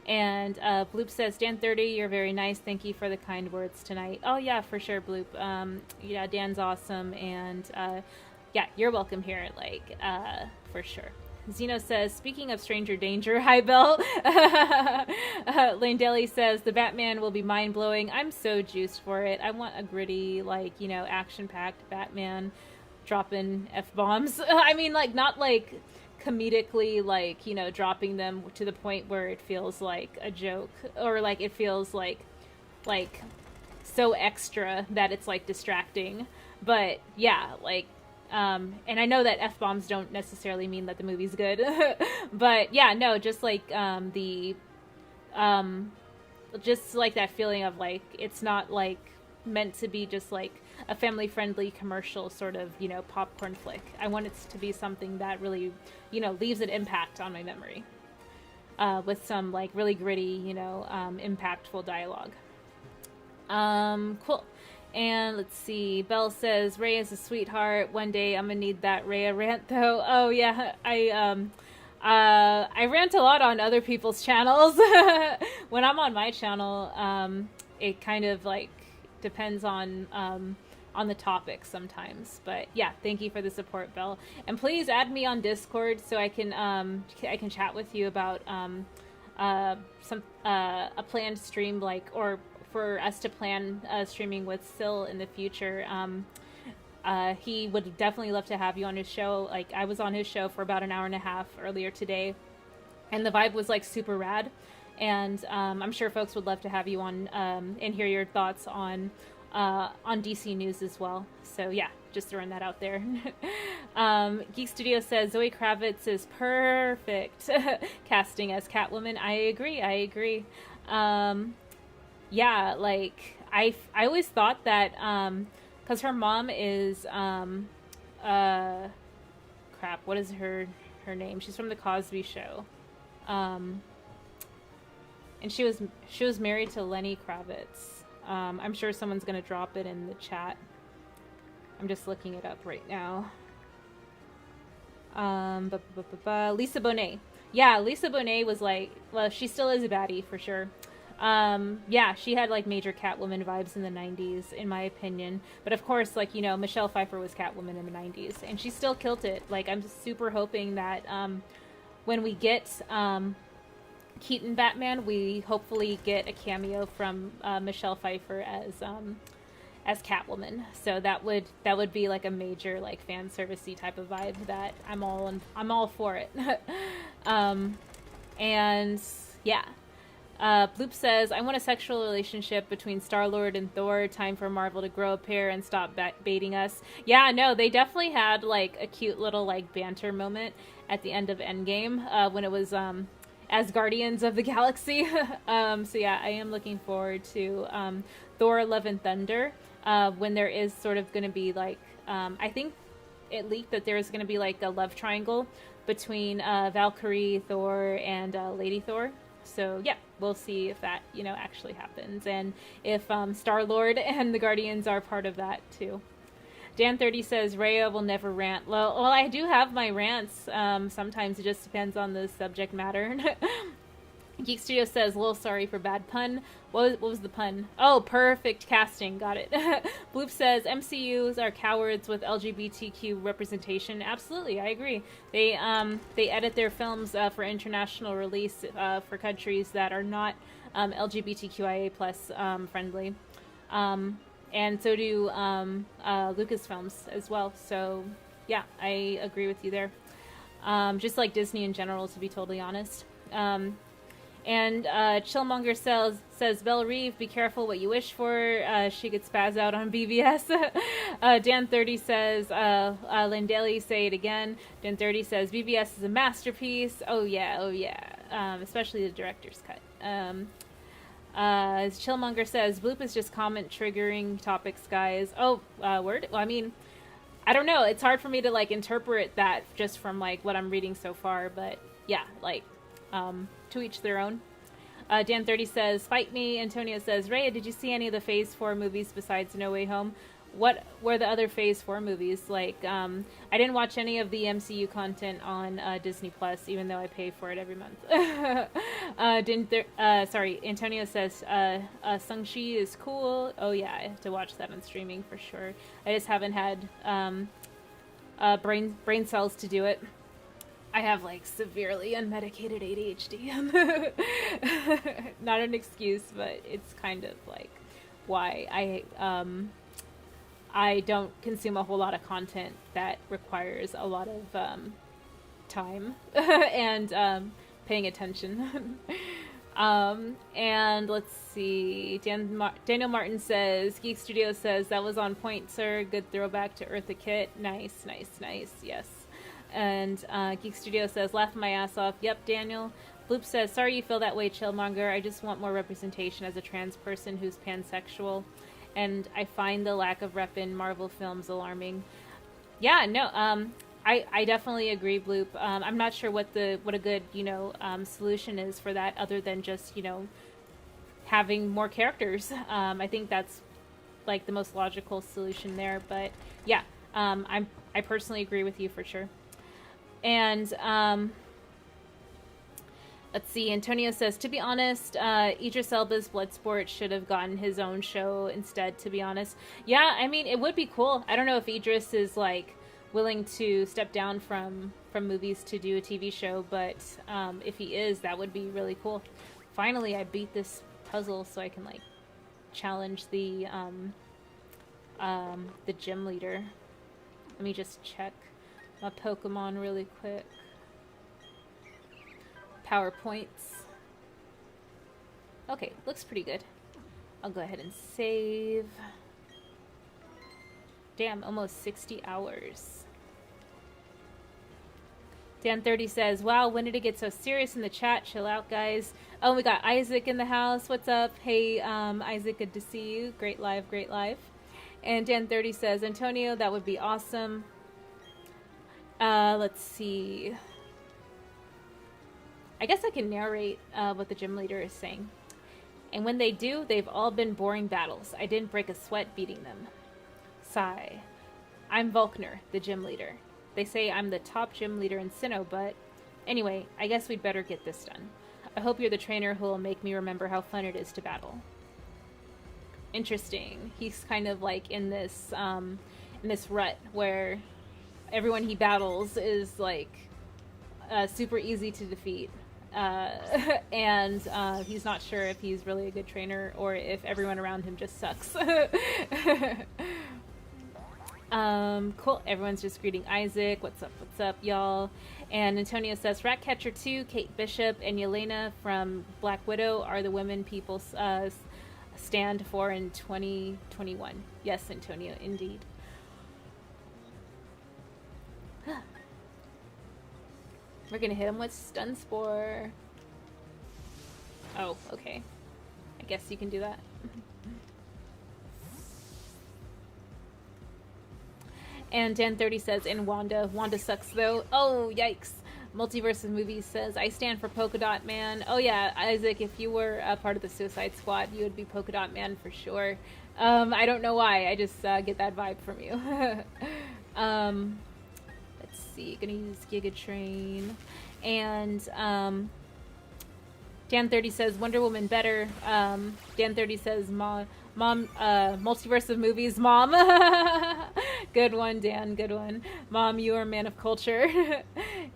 S1: And Bloop says, Dan30, you're very nice. Thank you for the kind words tonight. Oh, yeah, for sure, Bloop. Yeah, Dan's awesome. And yeah, you're welcome here, like, for sure. Zeno says, speaking of stranger danger, hi, Belle. Lane Deli says, the Batman will be mind-blowing. I'm so juiced for it. I want a gritty, like, you know, action-packed Batman dropping F-bombs. I mean, like, not, like, comedically, like, you know, dropping them to the point where it feels like a joke, or like it feels like so extra that it's like distracting. But yeah, like and I know that F-bombs don't necessarily mean that the movie's good. But yeah, no, just like just like that feeling of like it's not like meant to be just like a family-friendly commercial sort of, you know, popcorn flick. I want it to be something that really, you know, leaves an impact on my memory, with some like really gritty, you know, impactful dialogue. Cool. And let's see. Belle says, Rhea's a sweetheart. One day I'm gonna need that Rhea rant though. Oh yeah, I rant a lot on other people's channels. When I'm on my channel, it kind of like depends on the topic sometimes. But yeah, thank you for the support, Belle. And please add me on Discord so I can chat with you about a planned stream, like, or for us to plan streaming with Sil in the future. He would definitely love to have you on his show. Like, I was on his show for about an hour and a half earlier today, and the vibe was like super rad. And I'm sure folks would love to have you on and hear your thoughts on DC news as well. So yeah, just throwing that out there. Geek Studio says Zoe Kravitz is perfect casting as Catwoman. I agree. Yeah, like I always thought that because her mom is crap, what is her name? She's from the Cosby Show. And she was married to Lenny Kravitz. I'm sure someone's gonna drop it in the chat. I'm just looking it up right now. Lisa Bonet. Yeah, Lisa Bonet was like, well, she still is a baddie for sure. Yeah, she had like major Catwoman vibes in the 90s, in my opinion. But of course, like, you know, Michelle Pfeiffer was Catwoman in the 90s, and she still killed it. Like, I'm super hoping that when we get Keaton Batman, we hopefully get a cameo from Michelle Pfeiffer as Catwoman. So that would be like a major like fan servicey type of vibe that I'm all for it. And yeah. Bloop says, I want a sexual relationship between Star-Lord and Thor. Time for Marvel to grow a pair and stop baiting us. Yeah, no, they definitely had like a cute little like banter moment at the end of Endgame when it was as Guardians of the Galaxy. So yeah, I am looking forward to Thor Love and Thunder when there is sort of going to be like, I think it leaked that there's going to be like a love triangle between Valkyrie, Thor, and Lady Thor. So yeah, we'll see if that, you know, actually happens, and if Star-Lord and the Guardians are part of that too. Dan30 says Rhea will never rant. Well, I do have my rants. Sometimes it just depends on the subject matter. Geek Studio says, "Little sorry for bad pun." What was the pun? Oh, perfect casting. Got it. Bloop says, "MCUs are cowards with LGBTQ representation." Absolutely, I agree. They edit their films for international release for countries that are not LGBTQIA plus friendly, and so do Lucasfilms as well. So yeah, I agree with you there. Just like Disney in general, to be totally honest. And Chillmonger says, Belle Reeve, be careful what you wish for. She could spaz out on BBS. Dan30 says, Lindeli, say it again. Dan30 says, BBS is a masterpiece. Oh yeah. Especially the director's cut. Chillmonger says, Bloop is just comment triggering topics, guys. Oh, word? Well, I mean, I don't know. It's hard for me to, like, interpret that just from, like, what I'm reading so far. But, yeah, like, to each their own. Dan30 says, fight me. Antonio says, Rhea, did you see any of the Phase 4 movies besides No Way Home? What were the other Phase 4 movies? Like, I didn't watch any of the MCU content on Disney Plus, even though I pay for it every month. Antonio says, Shang-Chi is cool. Oh yeah, I have to watch that on streaming for sure. I just haven't had brain cells to do it. I have, like, severely unmedicated ADHD. Not an excuse, but it's kind of, like, why I don't consume a whole lot of content that requires a lot of time and paying attention. And let's see. Daniel Martin says, Geek Studio says, that was on point, sir. Good throwback to Eartha Kitt. Nice. Yes. And Geek Studio says, laugh my ass off. Yep, Daniel. Bloop says, sorry you feel that way, Chillmonger. I just want more representation as a trans person who's pansexual. And I find the lack of rep in Marvel films alarming. Yeah, no, I definitely agree, Bloop. I'm not sure what a good, solution is for that other than just, having more characters. I think that's, like, the most logical solution there. But, yeah, I personally agree with you for sure. And, let's see, Antonio says, to be honest, Idris Elba's Bloodsport should have gotten his own show instead, to be honest. Yeah, I mean, it would be cool. I don't know if Idris is, like, willing to step down from movies to do a TV show, but if he is, that would be really cool. Finally, I beat this puzzle so I can, like, challenge the gym leader. Let me just check my Pokemon really quick. PowerPoints. Okay, looks pretty good. I'll go ahead and save. Damn, almost 60 hours. Dan30 says, wow, when did it get so serious in the chat? Chill out, guys. Oh, we got Isaac in the house. What's up? Hey, Isaac, good to see you. Great live. And Dan30 says, Antonio, that would be awesome. Let's see. I guess I can narrate what the gym leader is saying. And when they do, they've all been boring battles. I didn't break a sweat beating them. Sigh. I'm Volkner, the gym leader. They say I'm the top gym leader in Sinnoh, but anyway, I guess we'd better get this done. I hope you're the trainer who will make me remember how fun it is to battle. Interesting. He's kind of like in this rut where everyone he battles is like super easy to defeat. And he's not sure if he's really a good trainer or if everyone around him just sucks. Cool. Everyone's just greeting Isaac. What's up, y'all? And Antonio says, Ratcatcher 2, Kate Bishop, and Yelena from Black Widow are the women people stand for in 2021. Yes, Antonio, indeed. We're gonna hit him with Stun Spore. Oh, okay. I guess you can do that. And Dan30 says, and Wanda sucks though. Oh, yikes. Multiverse of Movies says, I stand for Polka Dot Man. Oh yeah, Isaac, if you were a part of the Suicide Squad, you would be Polka Dot Man for sure. I don't know why, I just get that vibe from you. Let's see, gonna use Giga Train. And Dan30 says, Wonder Woman better. Dan30 says, Mom, Multiverse of Movies, Mom. Good one, Dan, good one. Mom, you are a man of culture.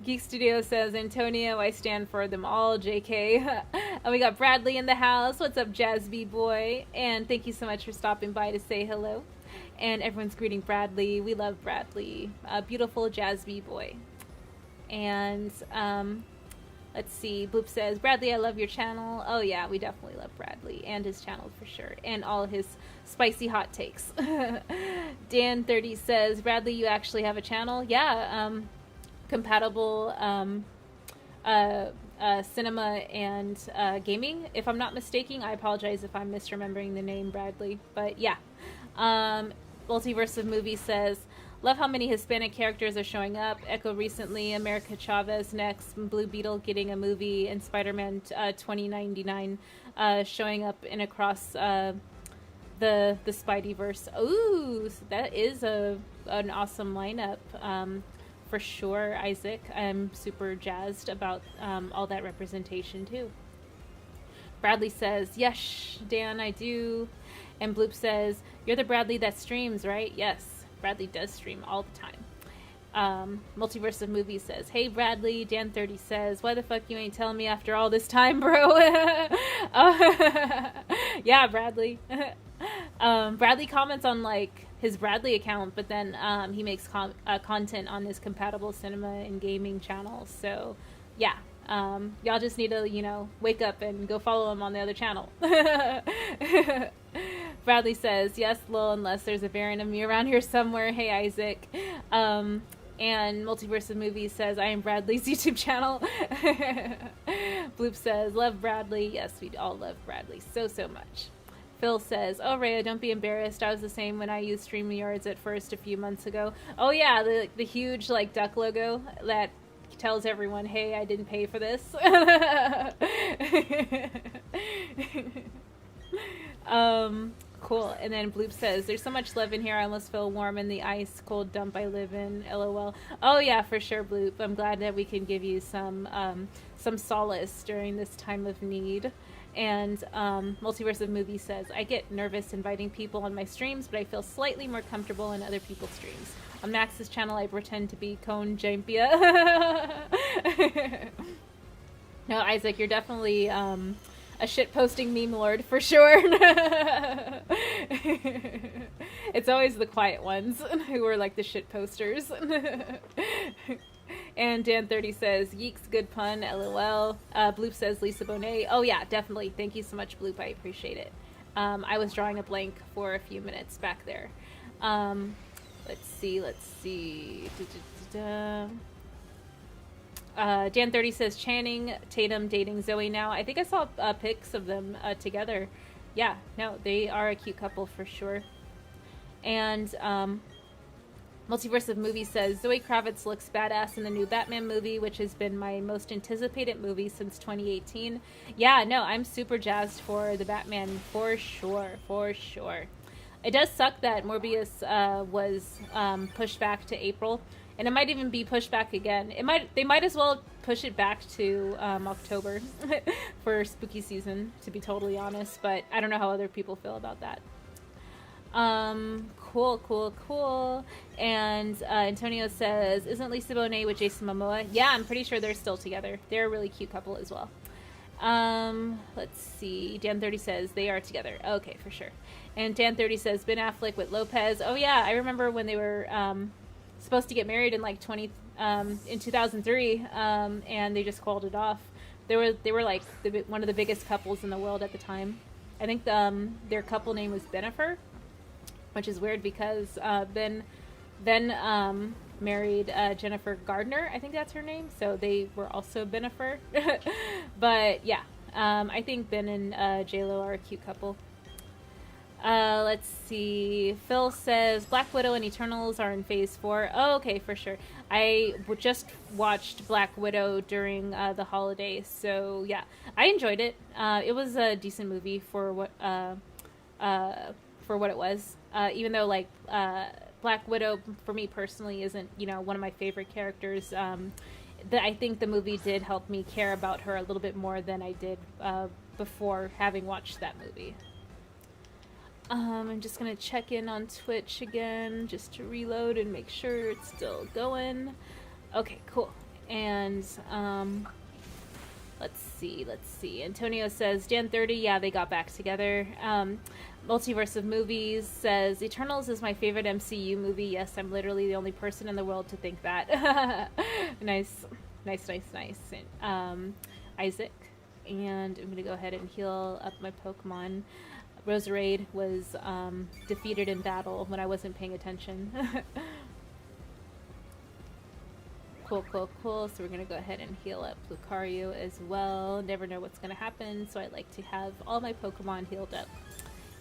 S1: Geek Studio says, Antonio, I stand for them all, JK. And we got Bradley in the house. What's up, Jazzy boy? And thank you so much for stopping by to say hello. And everyone's greeting Bradley. We love Bradley. Beautiful Jazzy boy. And Let's see. Bloop says, Bradley, I love your channel. Oh, yeah, we definitely love Bradley and his channel for sure. And all his spicy hot takes. Dan30 says, Bradley, you actually have a channel? Yeah, compatible cinema and gaming. If I'm not mistaken, I apologize if I'm misremembering the name Bradley. But yeah. Multiverse of Movies says, love how many Hispanic characters are showing up. Echo recently, America Chavez next, Blue Beetle getting a movie, and Spider-Man 2099 showing up in across the Spideyverse. Ooh, that is an awesome lineup. For sure, Isaac. I'm super jazzed about all that representation too. Bradley says, yes, Dan, I do. And Bloop says, you're the Bradley that streams, right? Yes, Bradley does stream all the time. Multiverse of Movies says, hey, Bradley. Dan30 says, why the fuck you ain't telling me after all this time, bro? Yeah, Bradley. Bradley comments on, like, his Bradley account, but then he makes content on his compatible cinema and gaming channels. So, yeah. Y'all just need to, wake up and go follow him on the other channel. Bradley says, yes, lol, unless there's a variant of me around here somewhere. Hey, Isaac. And Multiverse of Movies says, I am Bradley's YouTube channel. Bloop says, love Bradley. Yes, we all love Bradley so much. Phil says, oh, Rhea, don't be embarrassed. I was the same when I used StreamYards at first a few months ago. Oh, yeah, the huge, duck logo that tells everyone, hey, I didn't pay for this. Cool. And then Bloop says, there's so much love in here, I almost feel warm in the ice cold dump I live in, LOL. Oh yeah, for sure, Bloop. I'm glad that we can give you some solace during this time of need. And Multiverse of Movies says, I get nervous inviting people on my streams, but I feel slightly more comfortable in other people's streams. On Max's channel, I pretend to be Cone Jampia. No, Isaac, you're definitely a shit-posting meme lord, for sure. It's always the quiet ones who are like the shit posters. And Dan30 says, yeeks, good pun, LOL. Bloop says, Lisa Bonet. Oh yeah, definitely. Thank you so much, Bloop. I appreciate it. I was drawing a blank for a few minutes back there. Let's see. Dan30 says, Channing Tatum dating Zoe now. I think I saw pics of them together. Yeah, no, they are a cute couple for sure. And Multiverse of Movies says, Zoe Kravitz looks badass in the new Batman movie, which has been my most anticipated movie since 2018. Yeah, no, I'm super jazzed for the Batman for sure. It does suck that Morbius was pushed back to April, and it might even be pushed back again. They might as well push it back to October for spooky season, to be totally honest, but I don't know how other people feel about that. Cool. And Antonio says, isn't Lisa Bonet with Jason Momoa? Yeah, I'm pretty sure they're still together. They're a really cute couple as well. Let's see. Dan30 says they are together. Okay, for sure. And Dan30 says Ben Affleck with Lopez. Oh yeah, I remember when they were supposed to get married in in 2003, and they just called it off. They were like one of the biggest couples in the world at the time. I think their couple name was Benifer, which is weird because Ben married Jennifer Gardner. I think that's her name. So they were also Benifer. But yeah, I think Ben and J-Lo are a cute couple. Let's see. Phil says Black Widow and Eternals are in Phase 4. Oh, okay, for sure. I just watched Black Widow during the holidays, so yeah, I enjoyed it. It was a decent movie for what it was. Even though Black Widow for me personally isn't one of my favorite characters. I think the movie did help me care about her a little bit more than I did before having watched that movie. I'm just going to check in on Twitch again just to reload and make sure it's still going. Okay, cool. And let's see. Antonio says, Dan30, yeah, they got back together. Multiverse of Movies says, Eternals is my favorite MCU movie. Yes, I'm literally the only person in the world to think that. Nice. Nice. Isaac. And I'm going to go ahead and heal up my Pokemon. Roserade was defeated in battle when I wasn't paying attention. Cool. So we're going to go ahead and heal up Lucario as well. Never know what's going to happen, so I like to have all my Pokemon healed up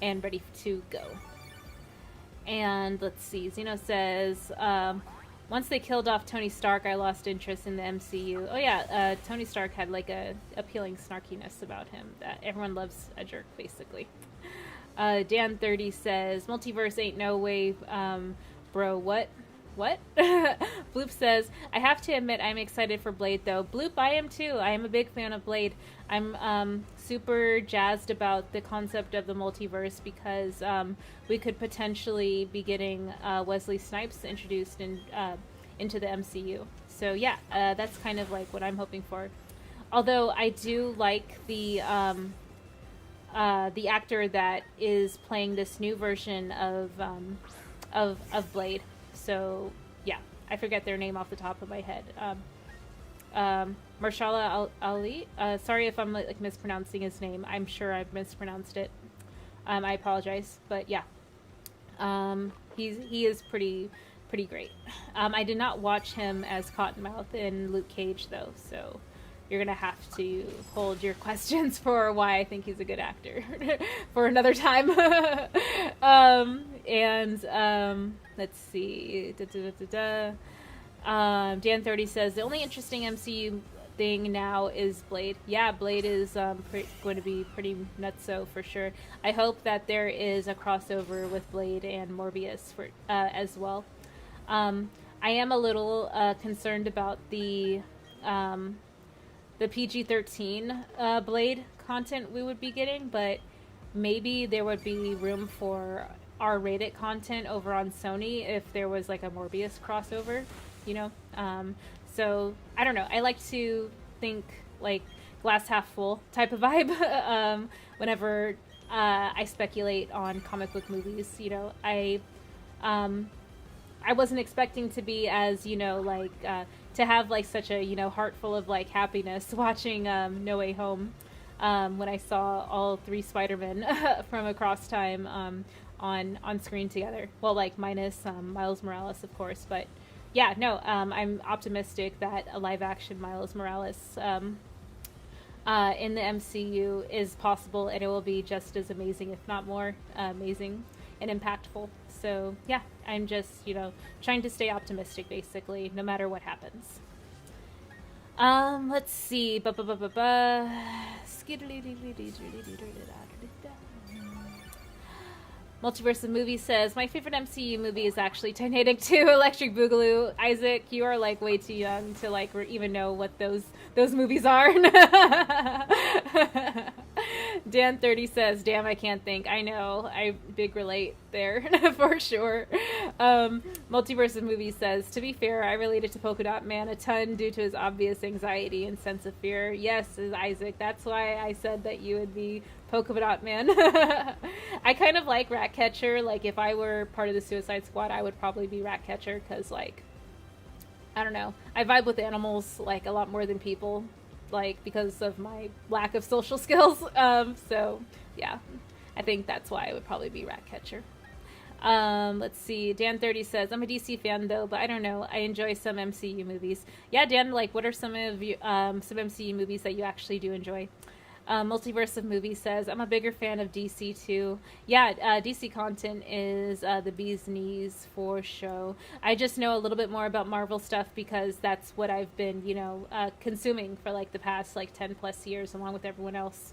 S1: and ready to go. And let's see, Zeno says, once they killed off Tony Stark, I lost interest in the MCU. Oh yeah, Tony Stark had like a appealing snarkiness about him that everyone loves a jerk, basically. Dan30 says, multiverse ain't no way, bro, what? Bloop says, I have to admit I'm excited for Blade though. Bloop, I am too. I am a big fan of Blade. I'm super jazzed about the concept of the multiverse because we could potentially be getting Wesley Snipes introduced into the MCU. So yeah, that's kind of like what I'm hoping for. Although I do like the actor that is playing this new version of Blade. So, yeah, I forget their name off the top of my head. Marshala Ali. Sorry if I'm like mispronouncing his name. I'm sure I've mispronounced it. I apologize, but yeah, he is pretty great. I did not watch him as Cottonmouth in Luke Cage though, so you're gonna have to hold your questions for why I think he's a good actor for another time. Let's see. Dan30 says the only interesting MCU thing now is Blade. Yeah, Blade is going to be pretty nutso for sure. I hope that there is a crossover with Blade and Morbius for as well. I am a little concerned about the PG-13 Blade content we would be getting, but maybe there would be room for R-rated content over on Sony if there was like a Morbius crossover, you know? So I don't know. I like to think like glass half full type of vibe whenever I speculate on comic book movies. You know, I wasn't expecting to be as, you know, like to have like such a, you know, heart full of like happiness watching No Way Home when I saw all three Spider-Men from across time on screen together. Well, like minus Miles Morales, of course, but yeah, no, I'm optimistic that a live-action Miles Morales in the MCU is possible, and it will be just as amazing, if not more amazing and impactful. So yeah, I'm just, you know, trying to stay optimistic, basically, no matter what happens. Let's see. Multiverse of Movies says, my favorite MCU movie is actually Titanic 2 Electric Boogaloo. Isaac, you are like way too young to like even know what those movies are. Dan30 says, damn, I can't think. I know. I big relate there for sure. Multiverse of Movies says, to be fair, I related to Polka Dot Man a ton due to his obvious anxiety and sense of fear. Yes, is Isaac. That's why I said that you would be Polka Dot Man. I kind of like Ratcatcher. Like, if I were part of the Suicide Squad, I would probably be Ratcatcher because, like, I don't know. I vibe with animals, like, a lot more than people, like, because of my lack of social skills. So, yeah. I think that's why I would probably be Ratcatcher. Let's see. Dan30 says, I'm a DC fan, though, but I don't know. I enjoy some MCU movies. Yeah, Dan, like, what are some of you, some MCU movies that you actually do enjoy? Multiverse of Movies says, I'm a bigger fan of DC too. Yeah, DC content is the bee's knees for show. I just know a little bit more about Marvel stuff because that's what I've been, you know, consuming for like the past like 10 plus years along with everyone else.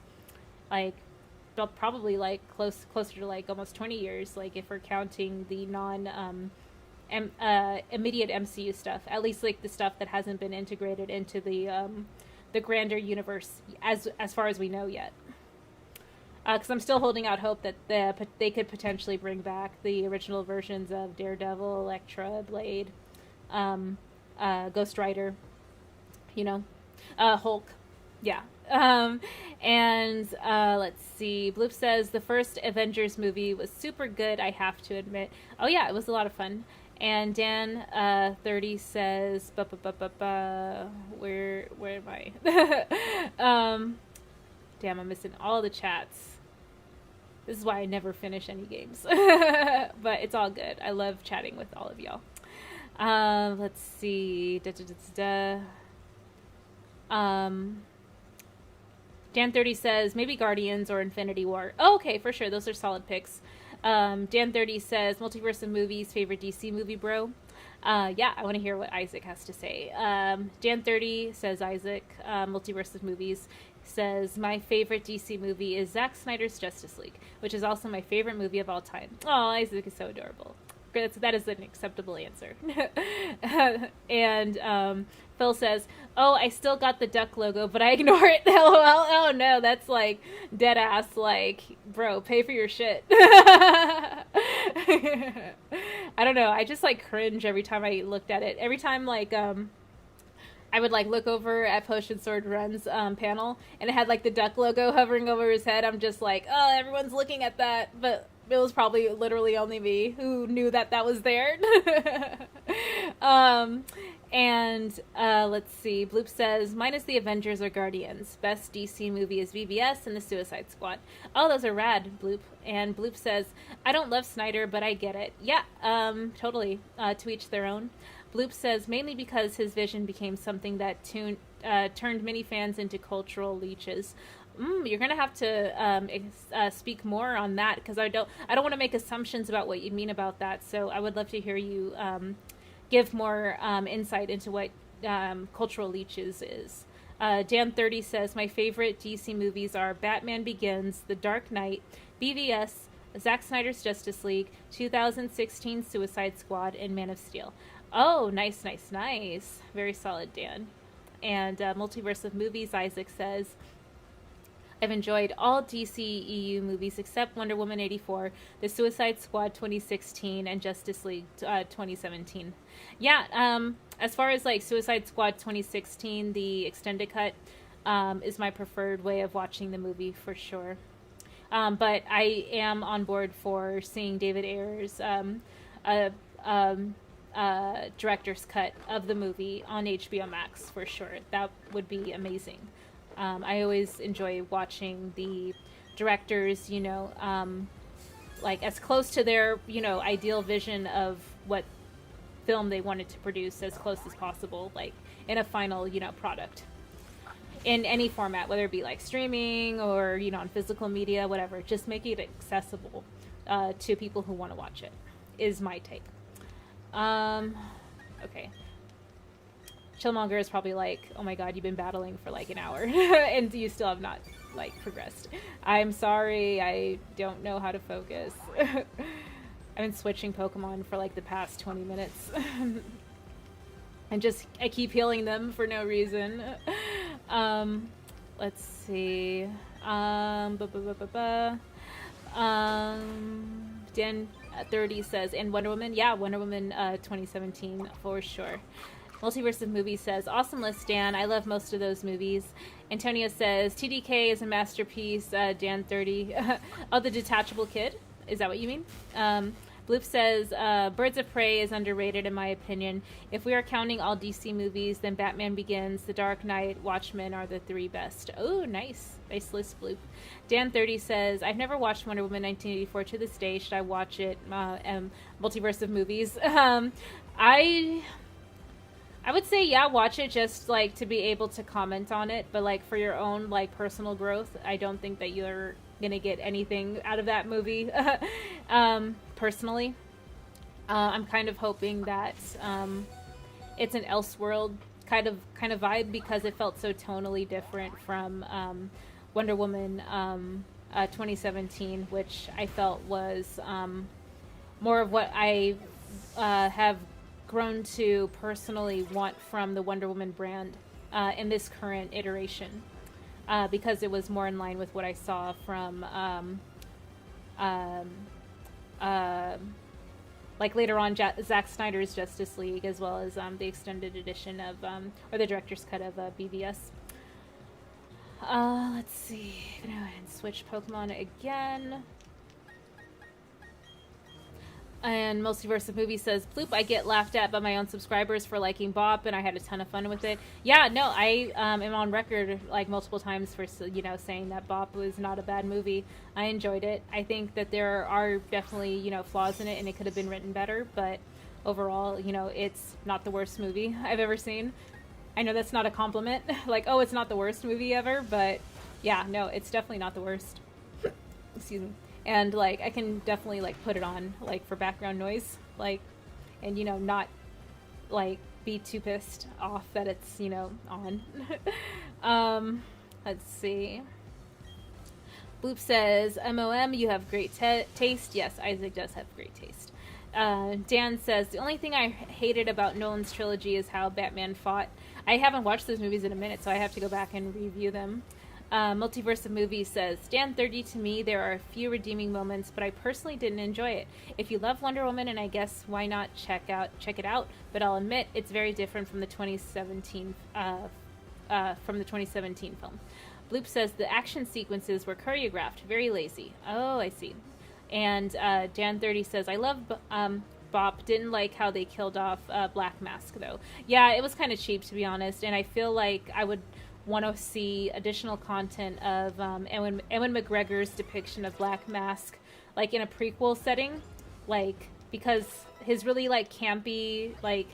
S1: Like, probably like closer to like almost 20 years, like if we're counting the immediate MCU stuff, at least like the stuff that hasn't been integrated into the grander universe as far as we know yet. Because I'm still holding out hope that they could potentially bring back the original versions of Daredevil, Elektra, Blade, Ghost Rider, you know, Hulk. Yeah. And let's see. Bloop says the first Avengers movie was super good, I have to admit. Oh yeah, it was a lot of fun. And Dan 30 says, where am I? Damn, I'm missing all the chats. This is why I never finish any games. But it's all good. I love chatting with all of y'all. Let's see. Dan 30 says, maybe Guardians or Infinity War. Oh, okay, for sure. Those are solid picks. Dan 30 says, multiverse of movies, favorite DC movie, bro. Yeah, I want to hear what Isaac has to say. Dan 30 says, Isaac, multiverse of movies, says, my favorite DC movie is Zack Snyder's Justice League, which is also my favorite movie of all time. Oh, Isaac is so adorable. That is an acceptable answer. And Phil says, oh, I still got the duck logo, but I ignore it. LOL. Oh no, that's like dead ass, like, bro, pay for your shit. I don't know. I just like cringe every time I looked at it. Every time like I would like look over at Potion Sword Run's panel, and it had like the duck logo hovering over his head. I'm just like, oh, everyone's looking at that, but it was probably literally only me who knew that was there. And let's see. Bloop says, mine is the Avengers or Guardians. Best DC movie is VVS and the Suicide Squad. Oh, those are rad, Bloop. And Bloop says, I don't love Snyder, but I get it. Yeah, totally. To each their own. Bloop says, mainly because his vision became something that turned many fans into cultural leeches. You're gonna have to speak more on that, because I don't want to make assumptions about what you mean about that. So I would love to hear you give more insight into what cultural leeches is. Dan 30 says, my favorite DC movies are Batman Begins, The Dark Knight, BVS, Zack Snyder's Justice League, 2016 Suicide Squad, and Man of Steel. Oh, nice. Very solid, Dan. And Multiverse of Movies, Isaac says, I've enjoyed all DC EU movies except Wonder Woman 84, The Suicide Squad 2016, and Justice League 2017. Yeah, as far as like Suicide Squad 2016, the extended cut is my preferred way of watching the movie for sure. But I am on board for seeing David Ayer's director's cut of the movie on HBO Max for sure. That would be amazing. I always enjoy watching the directors, like as close to their, ideal vision of what film they wanted to produce as close as possible, like in a final, product in any format, whether it be like streaming or, on physical media, whatever. Just make it accessible to people who want to watch it is my take. Okay. Chillmonger is probably like, oh my god, you've been battling for like an hour and you still have not like progressed. I'm sorry, I don't know how to focus. I've been switching Pokemon for like the past 20 minutes. And I keep healing them for no reason. Let's see. Dan 30 says, and Wonder Woman? Yeah, Wonder Woman 2017 for sure. Multiverse of Movies says, awesome list, Dan. I love most of those movies. Antonio says, TDK is a masterpiece. Dan 30. Oh, the detachable kid? Is that what you mean? Bloop says, Birds of Prey is underrated in my opinion. If we are counting all DC movies, then Batman Begins, The Dark Knight, Watchmen are the three best. Oh, nice. Nice list, Bloop. Dan 30 says, I've never watched Wonder Woman 1984 to this day. Should I watch it? Multiverse of Movies. I would say, yeah, watch it just, like, to be able to comment on it. But, like, for your own, like, personal growth, I don't think that you're gonna get anything out of that movie, personally. I'm kind of hoping that it's an Elseworld kind of vibe, because it felt so tonally different from Wonder Woman 2017, which I felt was more of what I have grown to personally want from the Wonder Woman brand in this current iteration, because it was more in line with what I saw from like later on Zack Snyder's Justice League, as well as the extended edition of or the director's cut of BVS. Let's see. I'm gonna go ahead and switch Pokemon again. And Multiverse of Movies says, Bloop, I get laughed at by my own subscribers for liking Bop, and I had a ton of fun with it. Yeah, no, I am on record like multiple times for, saying that Bop was not a bad movie. I enjoyed it. I think that there are definitely, flaws in it, and it could have been written better, but overall, it's not the worst movie I've ever seen. I know that's not a compliment, like, oh, it's not the worst movie ever, but yeah, no, it's definitely not the worst. Excuse me. And, like, I can definitely, like, put it on, like, for background noise, like, and, not, like, be too pissed off that it's, on. Let's see. Bloop says, MOM, you have great taste. Yes, Isaac does have great taste. Dan says, the only thing I hated about Nolan's trilogy is how Batman fought. I haven't watched those movies in a minute, so I have to go back and review them. Multiverse of Movies says, Dan 30 to me, there are a few redeeming moments, but I personally didn't enjoy it. If you love Wonder Woman, and I guess why not check it out, but I'll admit it's very different from the 2017 film. Bloop says the action sequences were choreographed, very lazy. Oh, I see. And Dan 30 says, I love Bop, didn't like how they killed off Black Mask though. Yeah, it was kind of cheap, to be honest, and I feel like I would want to see additional content of Ewan McGregor's depiction of Black Mask, like in a prequel setting, like, because his really like campy, like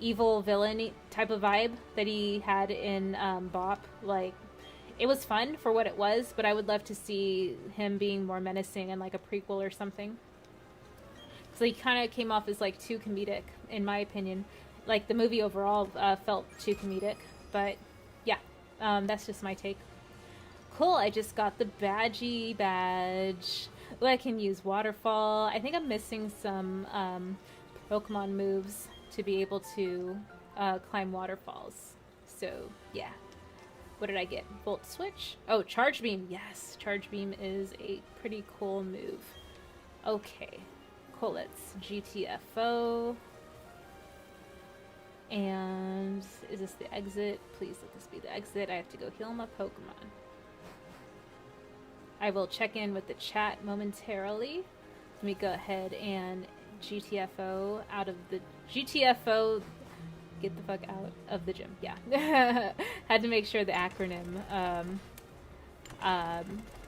S1: evil villain type of vibe that he had in Bop, like, it was fun for what it was, but I would love to see him being more menacing in like a prequel or something. So he kind of came off as like too comedic, in my opinion. Like the movie overall felt too comedic, but yeah. That's just my take. Cool, I just got the badgie badge. Well, I can use waterfall. I think I'm missing some Pokemon moves to be able to climb waterfalls. So, yeah. What did I get? Volt Switch? Oh, Charge Beam. Yes, Charge Beam is a pretty cool move. Okay, cool. Let's GTFO. And is this the exit? Please let this be the exit. I have to go heal my Pokemon. I will check in with the chat momentarily. Let me go ahead and GTFO out of the GTFO. Get the fuck out of the gym. Yeah. Had to make sure the acronym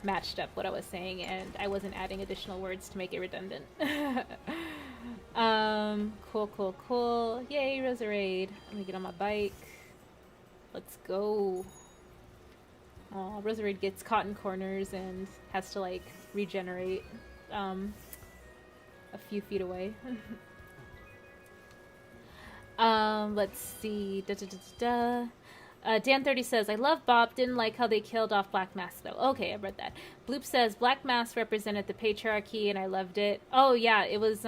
S1: matched up what I was saying, and I wasn't adding additional words to make it redundant. Cool. Yay, Roserade. Let me get on my bike. Let's go. Oh, Roserade gets caught in corners and has to, like, regenerate a few feet away. Let's see. Dan 30 says, I love Bop, didn't like how they killed off Black Mask though. Okay, I read that. Bloop says, Black Mask represented the patriarchy and I loved it. Oh yeah, it was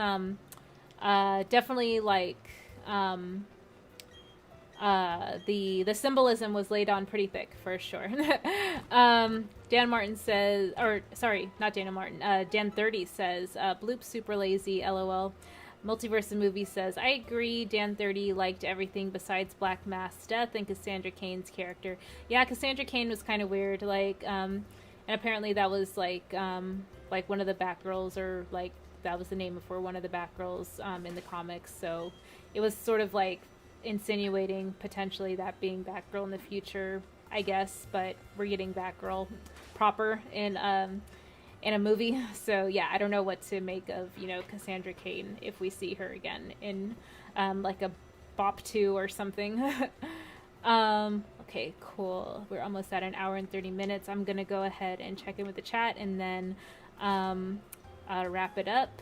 S1: definitely like the symbolism was laid on pretty thick for sure. Dan Martin says, or sorry, not Dana Martin, Dan 30 says, Bloop super lazy, LOL. Multiverse of Movies says, I agree, Dan 30 liked everything besides Black Mask's death and Cassandra Cain's character. Yeah, Cassandra Cain was kind of weird, like, and apparently that was, like one of the Batgirls, or, like, that was the name for one of the Batgirls, in the comics, so it was sort of, like, insinuating potentially that being Batgirl in the future, I guess, but we're getting Batgirl proper in a movie, so yeah, I don't know what to make of, Cassandra Cain if we see her again in, like a Bop 2 or something. Okay, cool. We're almost at an hour and 30 minutes. I'm gonna go ahead and check in with the chat, and then, wrap it up.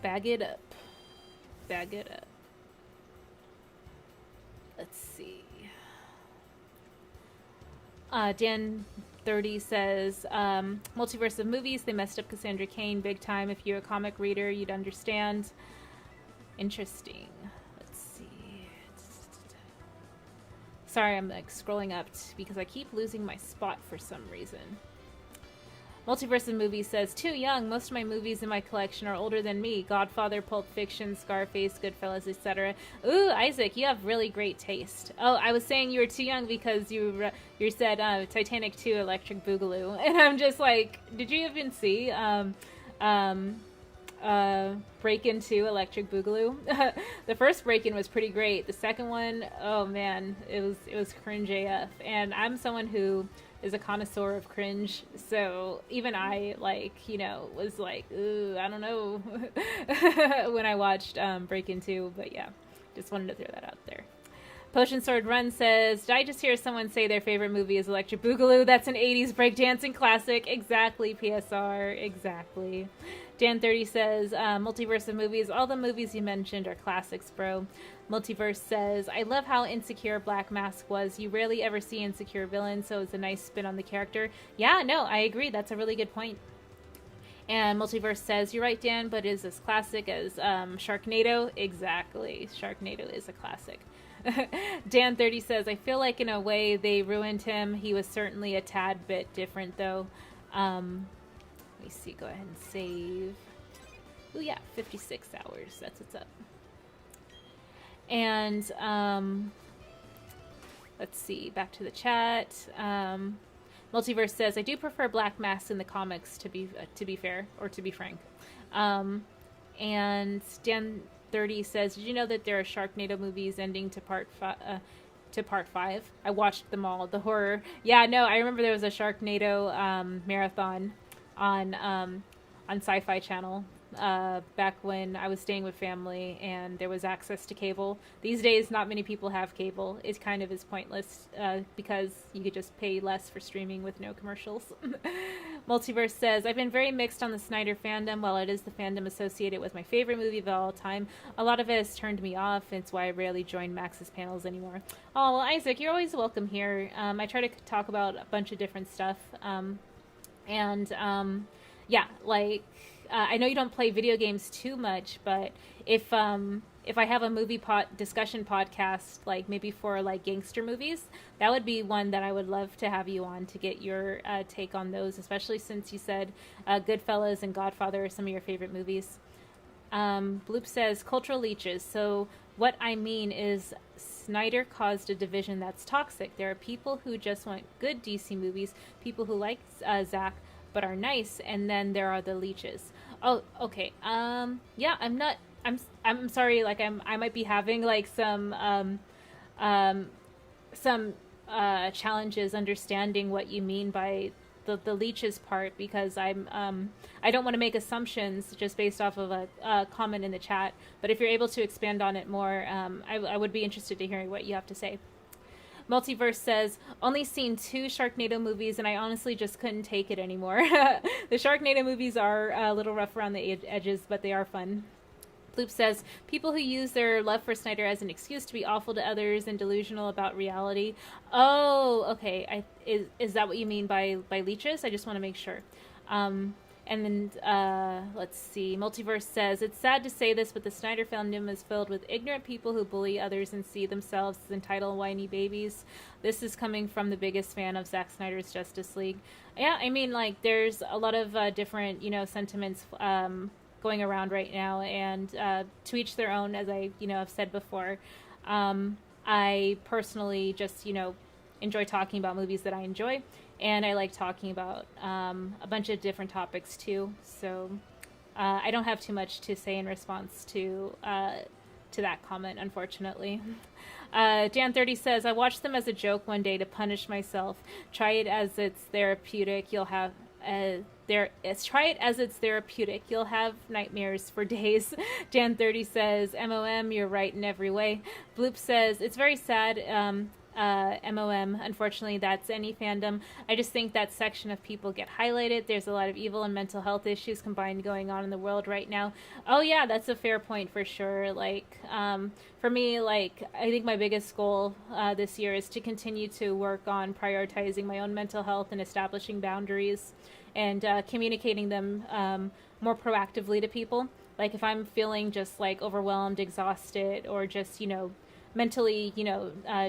S1: Bag it up. Let's see. Dan 30 says, Multiverse of Movies, they messed up Cassandra Cain big time. If you're a comic reader, you'd understand. Interesting. Let's see. Sorry, I'm like scrolling up because I keep losing my spot for some reason. Multiverse of Movies says, too young. Most of my movies in my collection are older than me. Godfather, Pulp Fiction, Scarface, Goodfellas, etc. Ooh, Isaac, you have really great taste. Oh, I was saying you were too young because you said Titanic 2, Electric Boogaloo. And I'm just like, did you even see Break-In 2, Electric Boogaloo. The first Break-In was pretty great. The second one, oh man, it was cringe AF. And I'm someone who is a connoisseur of cringe, so even I, like, was like, ooh, I don't know, when I watched Break-In 2, but yeah, just wanted to throw that out there. Potion Sword Run says, did I just hear someone say their favorite movie is Electric Boogaloo? That's an 80s breakdancing classic. Exactly, PSR. Exactly. Dan30 says, multiverse of movies. All the movies you mentioned are classics, bro. Multiverse says, I love how insecure Black Mask was. You rarely ever see insecure villains, so it's a nice spin on the character. Yeah, no, I agree. That's a really good point. And Multiverse says, you're right, Dan, but is as classic as Sharknado? Exactly. Sharknado is a classic. Dan30 says, I feel like in a way they ruined him. He was certainly a tad bit different, though. Let me see. Go ahead and save. Oh, yeah, 56 hours. That's what's up. And let's see. Back to the chat. Multiverse says, I do prefer Black Mask in the comics, to be fair, or to be frank. And Dan30 says, did you know that there are Sharknado movies ending to part 5? I watched them all. The horror. Yeah, no, I remember there was a Sharknado marathon on Sci-Fi Channel back when I was staying with family and there was access to cable. These days, not many people have cable. It kind of is pointless because you could just pay less for streaming with no commercials. Multiverse says, I've been very mixed on the Snyder fandom. While it is the fandom associated with my favorite movie of all time, a lot of it has turned me off. It's why I rarely join Max's panels anymore. Oh, well, Isaac, you're always welcome here. I try to talk about a bunch of different stuff. Yeah, like, I know you don't play video games too much, but if I have a movie discussion podcast, like maybe for like gangster movies, that would be one that I would love to have you on to get your take on those, especially since you said Goodfellas and Godfather are some of your favorite movies. Bloop says, cultural leeches. So what I mean is Snyder caused a division that's toxic. There are people who just want good DC movies, people who like Zack but are nice, and then there are the leeches. Oh, okay. Yeah, I'm sorry, like I might be having like some challenges understanding what you mean by the leeches part, because I don't want to make assumptions just based off of a comment in the chat, but if you're able to expand on it more, I would be interested to hear what you have to say. Multiverse says, only seen 2 Sharknado movies and I honestly just couldn't take it anymore. The Sharknado movies are a little rough around the edges, but they are fun. Bloop says, people who use their love for Snyder as an excuse to be awful to others and delusional about reality. Oh, okay. Is that what you mean by leeches? I just want to make sure. And then, let's see. Multiverse says, it's sad to say this, but the Snyder fandom is filled with ignorant people who bully others and see themselves as entitled whiny babies. This is coming from the biggest fan of Zack Snyder's Justice League. Yeah, I mean, like, there's a lot of different, sentiments going around right now, and to each their own, as I, have said before. I personally just, enjoy talking about movies that I enjoy. And I like talking about a bunch of different topics too. So I don't have too much to say in response to that comment, unfortunately. Dan30 says, I watched them as a joke one day to punish myself. Try it as it's therapeutic. You'll have try it as it's therapeutic. You'll have nightmares for days. Dan30 says, MOM, you're right in every way. Bloop says, it's very sad. MOM, unfortunately, that's any fandom. I just think that section of people get highlighted. There's a lot of evil and mental health issues combined going on in the world right now. Oh yeah, that's a fair point for sure. Like, for me, like, I think my biggest goal this year is to continue to work on prioritizing my own mental health and establishing boundaries and communicating them more proactively to people. Like, if I'm feeling just like overwhelmed, exhausted, or just, mentally,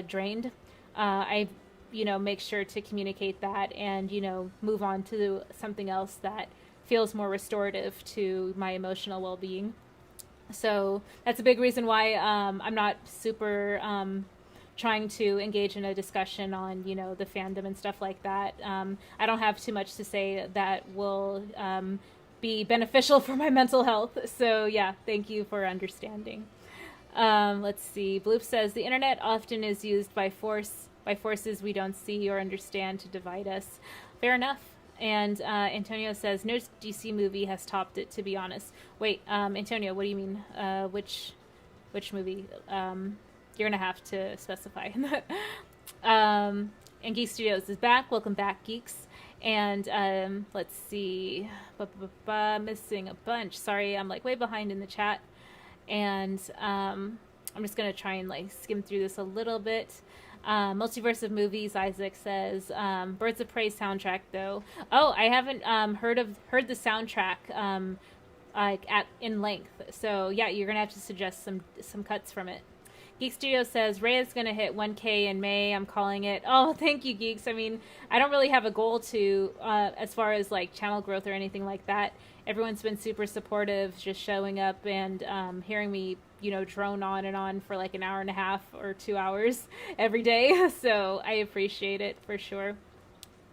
S1: drained, I, make sure to communicate that and, move on to something else that feels more restorative to my emotional well-being. So that's a big reason why I'm not super trying to engage in a discussion on, the fandom and stuff like that. I don't have too much to say that will be beneficial for my mental health. So yeah, thank you for understanding. Let's see. Bloop says the internet often is used by forces we don't see or understand to divide us. Fair enough. And Antonio says no DC movie has topped it. To be honest. Wait, Antonio, what do you mean? Which movie? You're gonna have to specify. And Geek Studios is back. Welcome back, geeks. And let's see. Missing a bunch. Sorry, I'm like way behind in the chat. And I'm just going to try and like skim through this a little bit. Multiverse of Movies, Isaac says. Birds of Prey soundtrack, though. Oh, I haven't heard the soundtrack like in length. So yeah, you're going to have to suggest some cuts from it. Geek Studio says, Ray is going to hit 1K in May. I'm calling it. Oh, thank you, Geeks. I mean, I don't really have a goal to, as far as like channel growth or anything like that. Everyone's been super supportive, just showing up and hearing me, drone on and on for like an hour and a half or 2 hours every day. So I appreciate it for sure.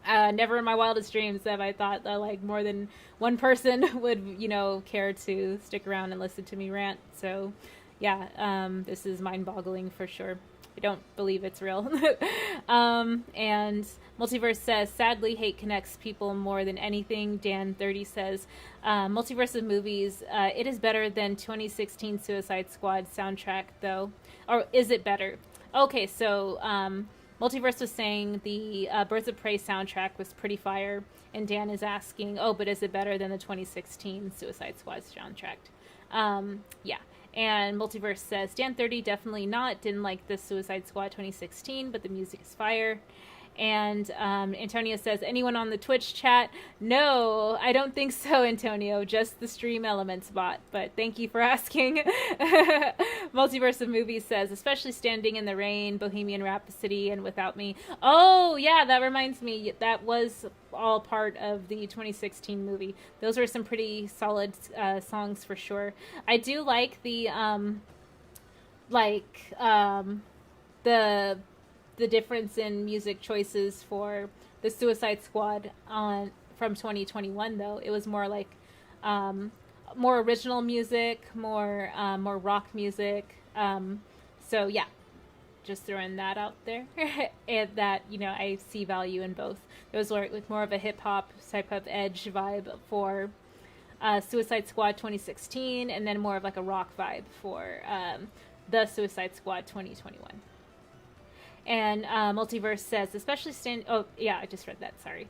S1: Never in my wildest dreams have I thought that like more than one person would, care to stick around and listen to me rant. So yeah, this is mind-boggling for sure. I don't believe it's real. And Multiverse says, sadly, hate connects people more than anything. Dan30 says, Multiverse of Movies, it is better than 2016 Suicide Squad soundtrack, though. Or is it better? Okay, so Multiverse was saying the Birds of Prey soundtrack was pretty fire. And Dan is asking, oh, but is it better than the 2016 Suicide Squad soundtrack? Yeah. And Multiverse says, Dan30, definitely not. Didn't like the Suicide Squad 2016, but the music is fire. And Antonio says, anyone on the Twitch chat? No, I don't think so, Antonio. Just the Stream Elements bot. But thank you for asking. Multiverse of Movies says, especially Standing in the Rain, Bohemian Rhapsody, and Without Me. Oh, yeah, that reminds me. That was all part of the 2016 movie. Those were some pretty solid songs for sure. I do like the difference in music choices for the Suicide Squad from 2021, though. It was more like more original music, more rock music. So yeah, just throwing that out there. And that, I see value in both. Those were with more of a hip hop type of edge vibe for Suicide Squad 2016, and then more of like a rock vibe for the Suicide Squad 2021. And Multiverse says, especially oh, yeah, I just read that, sorry.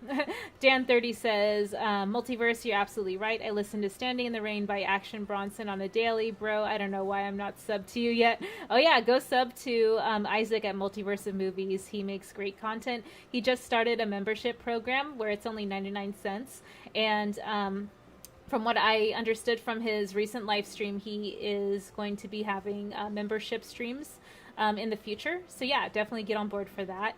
S1: Dan30 says, Multiverse, you're absolutely right. I listened to Standing in the Rain by Action Bronson on the daily. Bro, I don't know why I'm not subbed to you yet. Oh, yeah, go sub to Isaac at Multiverse of Movies. He makes great content. He just started a membership program where it's only 99 cents. And from what I understood from his recent live stream, he is going to be having membership streams in the future. So yeah, definitely get on board for that.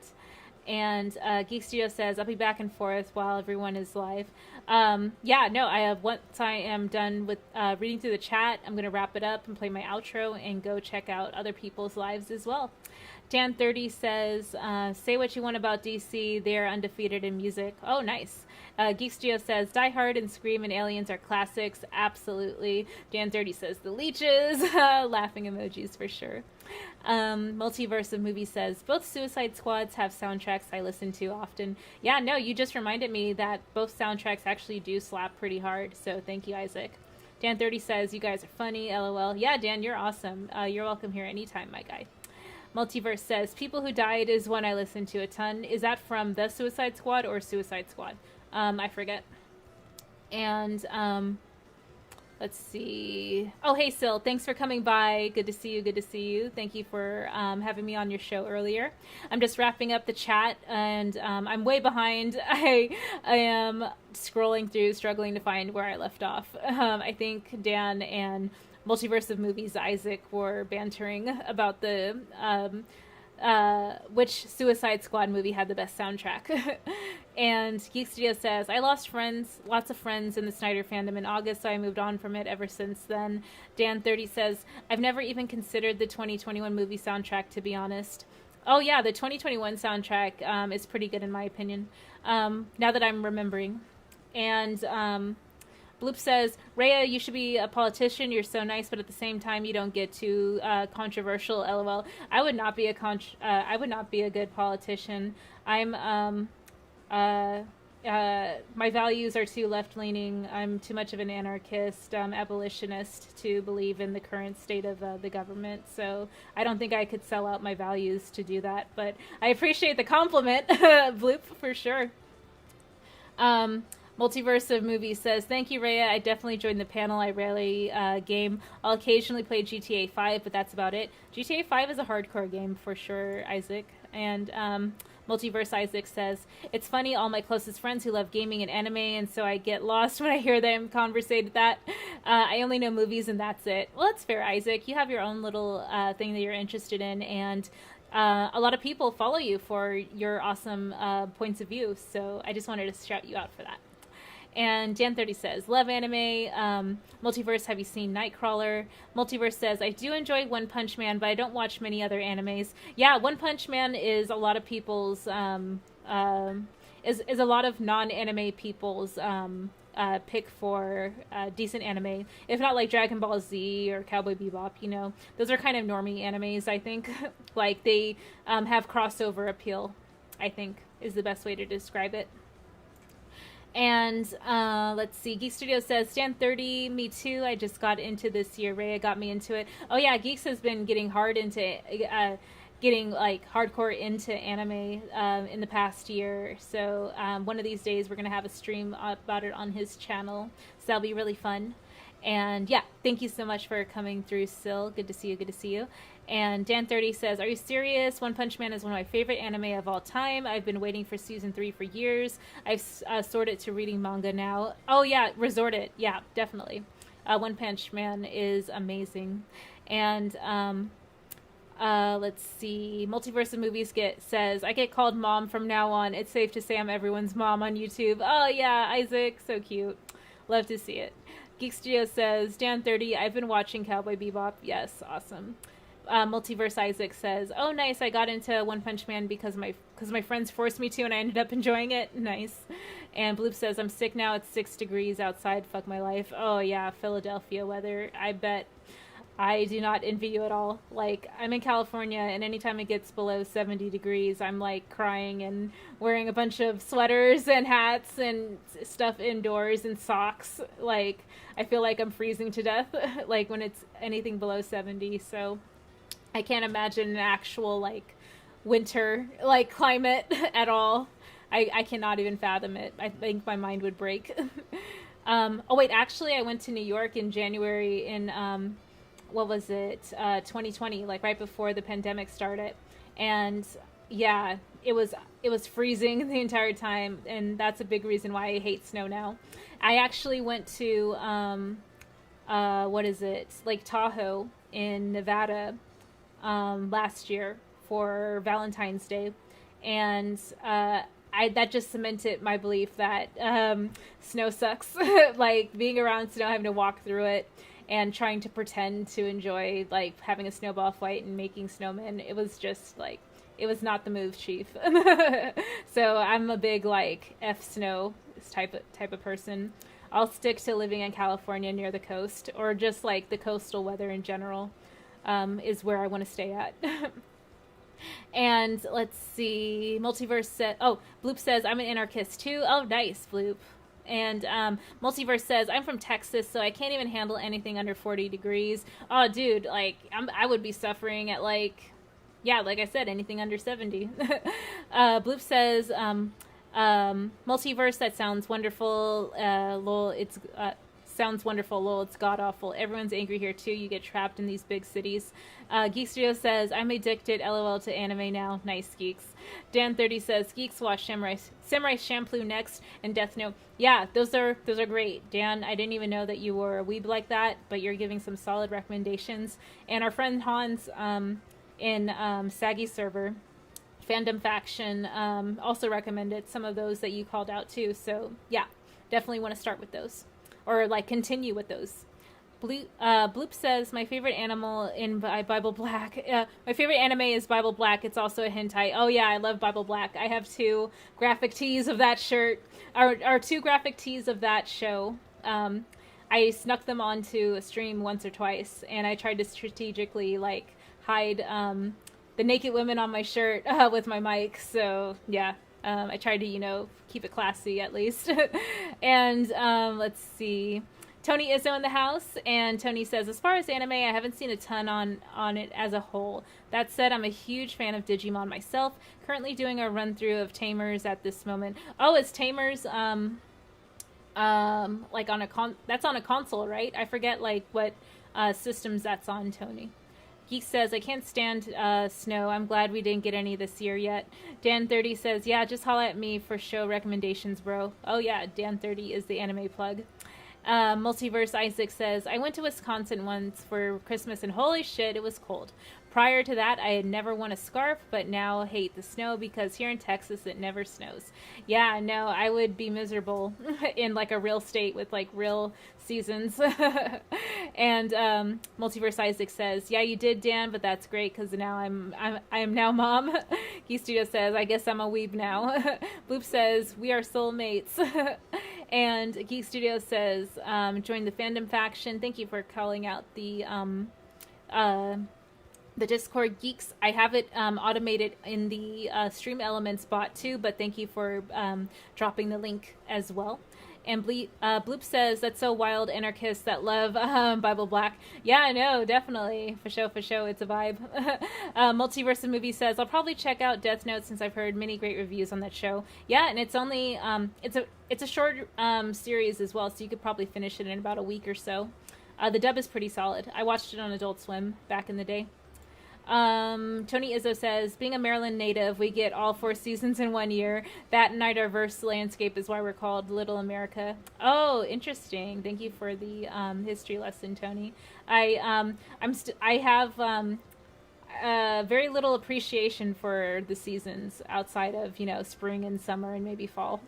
S1: And Geek Studio says, I'll be back and forth while everyone is live. Yeah, no, once I am done with reading through the chat, I'm going to wrap it up and play my outro and go check out other people's lives as well. Dan30 says, say what you want about DC. They're undefeated in music. Oh, nice. Geek Studio says, Die Hard and Scream and Aliens are classics. Absolutely. Dan30 says, the leeches. Laughing emojis for sure. Multiverse of Movies says, both Suicide Squads have soundtracks I listen to often. Yeah, no, you just reminded me that both soundtracks actually do slap pretty hard. So thank you, Isaac. Dan30 says, you guys are funny. LOL. Yeah, Dan, you're awesome. You're welcome here anytime, my guy. Multiverse says, People Who Died is one I listen to a ton. Is that from the Suicide Squad or Suicide Squad? I forget. And let's see. Oh, hey, Sil. Thanks for coming by. Good to see you. Good to see you. Thank you for having me on your show earlier. I'm just wrapping up the chat, and I'm way behind. I am scrolling through, struggling to find where I left off. I think Dan and Multiverse of Movies Isaac were bantering about the which Suicide Squad movie had the best soundtrack. And Geek Studio says, I lost lots of friends in the Snyder fandom in August, so I moved on from it ever since then. Dan30 says, I've never even considered the 2021 movie soundtrack, to be honest. Oh yeah, the 2021 soundtrack is pretty good in my opinion, now that I'm remembering. And Bloop says, Rhea, you should be a politician. You're so nice, but at the same time, you don't get too controversial. LOL. I would not be I would not be a good politician. I'm my values are too left-leaning. I'm too much of an anarchist, abolitionist to believe in the current state of the government. So I don't think I could sell out my values to do that. But I appreciate the compliment, Bloop, for sure. Multiverse of Movies says, thank you, Rhea. I definitely joined the panel. I rarely game. I'll occasionally play GTA 5, but that's about it. GTA 5 is a hardcore game for sure, Isaac. And Multiverse Isaac says, it's funny, all my closest friends who love gaming and anime, and so I get lost when I hear them conversate that. I only know movies and that's it. Well, that's fair, Isaac. You have your own little thing that you're interested in, and a lot of people follow you for your awesome points of view, so I just wanted to shout you out for that. And Dan30 says, love anime. Multiverse, have you seen Nightcrawler? Multiverse says, I do enjoy One Punch Man, but I don't watch many other animes. Yeah, One Punch Man is a lot of people's, is a lot of non-anime people's pick for decent anime. If not like Dragon Ball Z or Cowboy Bebop, you know. Those are kind of normie animes, I think. Like, they have crossover appeal, I think, is the best way to describe it. And let's see, Geek Studio says, Stan 30, me too. I just got into this year. Rhea got me into it. Oh yeah, Geeks has been getting hard into getting like hardcore into anime in the past year. So one of these days we're gonna have a stream about it on his channel. So that'll be really fun. And yeah, thank you so much for coming through, Sil. Good to see you. Good to see you. And Dan30 says, are you serious? One Punch Man is one of my favorite anime of all time. I've been waiting for season 3 for years. I've sorted to reading manga now. Oh yeah, resorted. Yeah, definitely. One Punch Man is amazing. And let's see. Multiverse of Movies says, I get called mom from now on. It's safe to say I'm everyone's mom on YouTube. Oh yeah, Isaac, so cute. Love to see it. Geek Studio says, Dan 30, I've been watching Cowboy Bebop. Yes, awesome. Multiverse Isaac says, oh nice, I got into One Punch Man because my friends forced me to and I ended up enjoying it. Nice. And Bloop says, I'm sick now, it's 6 degrees outside, fuck my life. Oh yeah, Philadelphia weather. I bet. I do not envy you at all. Like, I'm in California, and anytime it gets below 70 degrees, I'm, like, crying and wearing a bunch of sweaters and hats and stuff indoors and socks. Like, I feel like I'm freezing to death, like, when it's anything below 70. So, I can't imagine an actual, like, winter, like, climate at all. I cannot even fathom it. I think my mind would break. Oh, wait, actually, I went to New York in January in, what was it, 2020, like right before the pandemic started. And yeah, it was freezing the entire time, and that's a big reason why I hate snow now. I actually went to what is it, Lake Tahoe in Nevada last year for Valentine's Day, and that just cemented my belief that snow sucks. Like, being around snow, having to walk through it and trying to pretend to enjoy, like, having a snowball fight and making snowmen, it was just, like, it was not the move, Chief. So I'm a big, like, F snow type of person. I'll stick to living in California near the coast, or just, like, the coastal weather in general is where I want to stay at. And let's see, Multiverse said, oh, Bloop says, I'm an anarchist too. Oh, nice, Bloop. And Multiverse says, I'm from Texas, so I can't even handle anything under 40 degrees. Oh, dude, like, I would be suffering at, like, yeah, like I said, anything under 70. Bloop says, Multiverse, that sounds wonderful. Lol, it's sounds wonderful. Lol, it's god-awful. Everyone's angry here, too. You get trapped in these big cities. Geek Studio says, I'm addicted, LOL, to anime now. Nice, Geeks. Dan30 says, Geeks watch Samurai Champloo next and Death Note. Yeah, those are great. Dan, I didn't even know that you were a weeb like that, but you're giving some solid recommendations. And our friend Hans in Saggy Server, Fandom Faction, also recommended some of those that you called out, too. So, yeah, definitely want to start with those. Or, like, continue with those. Bloop says, my favorite animal in Bible Black. My favorite anime is Bible Black. It's also a hentai. Oh, yeah, I love Bible Black. I have 2 graphic tees of that shirt. Or 2 graphic tees of that show. I snuck them onto a stream once or twice, and I tried to strategically like hide the naked women on my shirt with my mic. So yeah, I tried to keep it classy at least. And let's see. Tony Izzo in the house, and Tony says, as far as anime, I haven't seen a ton on it as a whole. That said, I'm a huge fan of Digimon myself. Currently doing a run through of Tamers at this moment. Oh, is Tamers like on that's on a console, right? I forget like what systems that's on, Tony. Geek says, I can't stand Snow. I'm glad we didn't get any this year yet. Dan30 says, yeah, just holla at me for show recommendations, bro. Oh yeah, Dan30 is the anime plug. Multiverse Isaac says, I went to Wisconsin once for Christmas and holy shit, it was cold. Prior to that, I had never worn a scarf, but now hate the snow because here in Texas it never snows. Yeah, no, I would be miserable in like a real state with like real seasons. And Multiverse Isaac says, yeah, you did, Dan, but that's great because now I am now mom. Geek Studio says, I guess I'm a weeb now. Bloop says, we are soulmates. And Geek Studio says, join the fandom faction. Thank you for calling out the Discord Geeks. I have it automated in the Stream Elements bot too, but thank you for dropping the link as well. And Bloop says, that's so wild, anarchists that love Bible Black. Yeah, I know, definitely. For show, it's a vibe. Multiverse of Movie says, I'll probably check out Death Note since I've heard many great reviews on that show. Yeah, and it's only, it's a short series as well, so you could probably finish it in about a week or so. The dub is pretty solid. I watched it on Adult Swim back in the day. Tony Izzo says, being a Maryland native, we get all 4 seasons in 1 year. That and our diverse landscape is why we're called Little America. Oh, interesting. Thank you for the history lesson, Tony. I have very little appreciation for the seasons outside of spring and summer and maybe fall.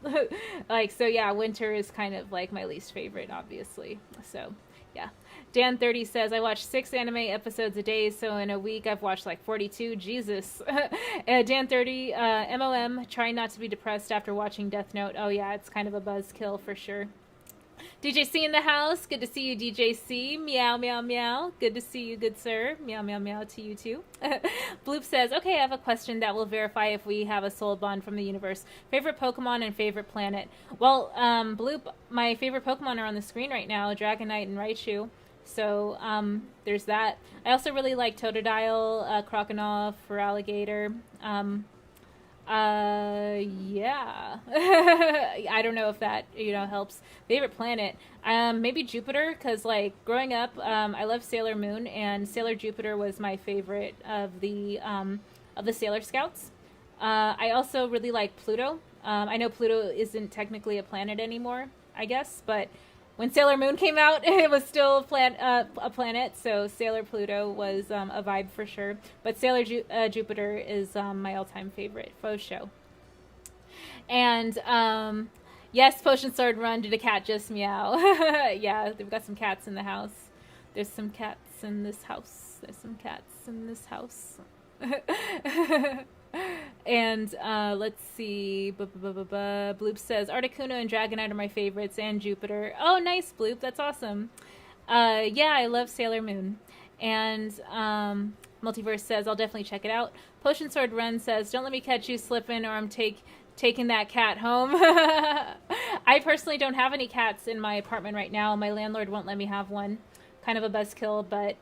S1: So yeah, winter is kind of like my least favorite, obviously. So yeah. Dan30 says, I watch 6 anime episodes a day, so in a week I've watched like 42. Jesus. Dan30, MOM, trying not to be depressed after watching Death Note. Oh yeah, it's kind of a buzzkill for sure. DJC in the house. Good to see you, DJC. Meow, meow, meow. Good to see you, good sir. Meow, meow, meow to you too. Bloop says, okay, I have a question that will verify if we have a soul bond from the universe. Favorite Pokemon and favorite planet? Well, Bloop, my favorite Pokemon are on the screen right now, Dragonite and Raichu. So, there's that. I also really like Totodile, Croconaw, Feraligatr. Yeah. I don't know if that, helps. Favorite planet? Maybe Jupiter, because, like, growing up, I love Sailor Moon, and Sailor Jupiter was my favorite of the Sailor Scouts. I also really like Pluto. I know Pluto isn't technically a planet anymore, I guess, but when Sailor Moon came out, it was still a planet, so Sailor Pluto was a vibe for sure. But Sailor Jupiter is my all-time favorite faux show. And yes, Potion Sword Run, did a cat just meow? Yeah, we've got some cats in the house. There's some cats in this house. There's some cats in this house. And let's see. Bloop says, Articuno and Dragonite are my favorites, and Jupiter. Oh, nice, Bloop. That's awesome. Yeah, I love Sailor Moon. And Multiverse says, I'll definitely check it out. Potion Sword Run says, don't let me catch you slipping, or I'm taking that cat home. I personally don't have any cats in my apartment right now. My landlord won't let me have one. Kind of a buzzkill, but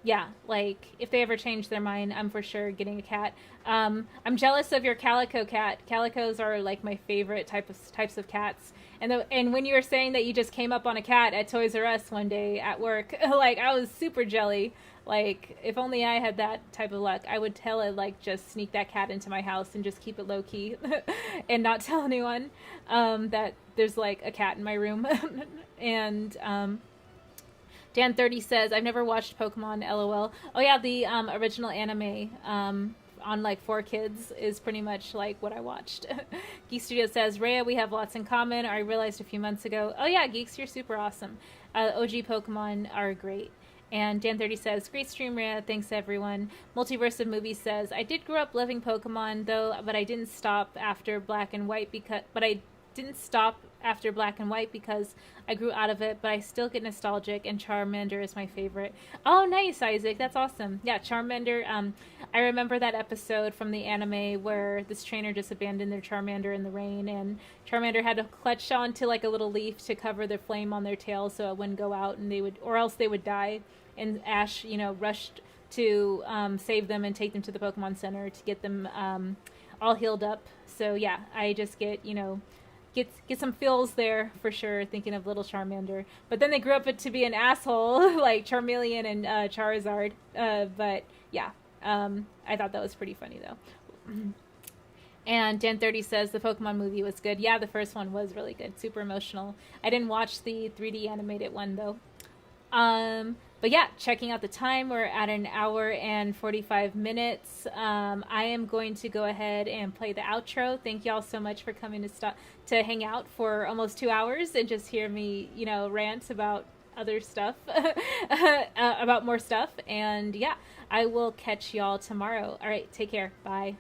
S1: yeah, like, if they ever change their mind, I'm for sure getting a cat. I'm jealous of your calico cat. Calicos are, like, my favorite types of cats. And when you were saying that you just came up on a cat at Toys R Us one day at work, like, I was super jelly. Like, if only I had that type of luck, I would tell it, like, just sneak that cat into my house and just keep it low-key and not tell anyone that there's, like, a cat in my room. And Dan30 says, I've never watched Pokemon, LOL. Oh yeah, the original anime on like 4Kids is pretty much like what I watched. Geek Studio says, Rhea, we have lots in common. I realized a few months ago. Oh yeah, Geeks, you're super awesome. OG Pokemon are great. And Dan30 says, great stream, Rhea. Thanks, everyone. Multiverse of Movies says, I did grow up loving Pokemon, though, but I didn't stop after Black and White after Black and White because I grew out of it, but I still get nostalgic, and Charmander is my favorite. Oh, nice, Isaac. That's awesome. Yeah, Charmander. I remember that episode from the anime where this trainer just abandoned their Charmander in the rain, and Charmander had to clutch onto like a little leaf to cover the flame on their tail so it wouldn't go out, and they would, or else they would die. And Ash, rushed to save them and take them to the Pokemon Center to get them all healed up. So yeah, I just get some feels there for sure, thinking of little Charmander. But then they grew up to be an asshole like Charmeleon and Charizard. But yeah, I thought that was pretty funny though. And Dan30 says the Pokemon movie was good. Yeah, the first one was really good, super emotional. I didn't watch the 3D animated one though. But yeah, checking out the time, we're at an hour and 45 minutes. I am going to go ahead and play the outro. Thank y'all so much for coming to hang out for almost 2 hours and just hear me, rant about other stuff, about more stuff. And yeah, I will catch y'all tomorrow. All right, take care. Bye.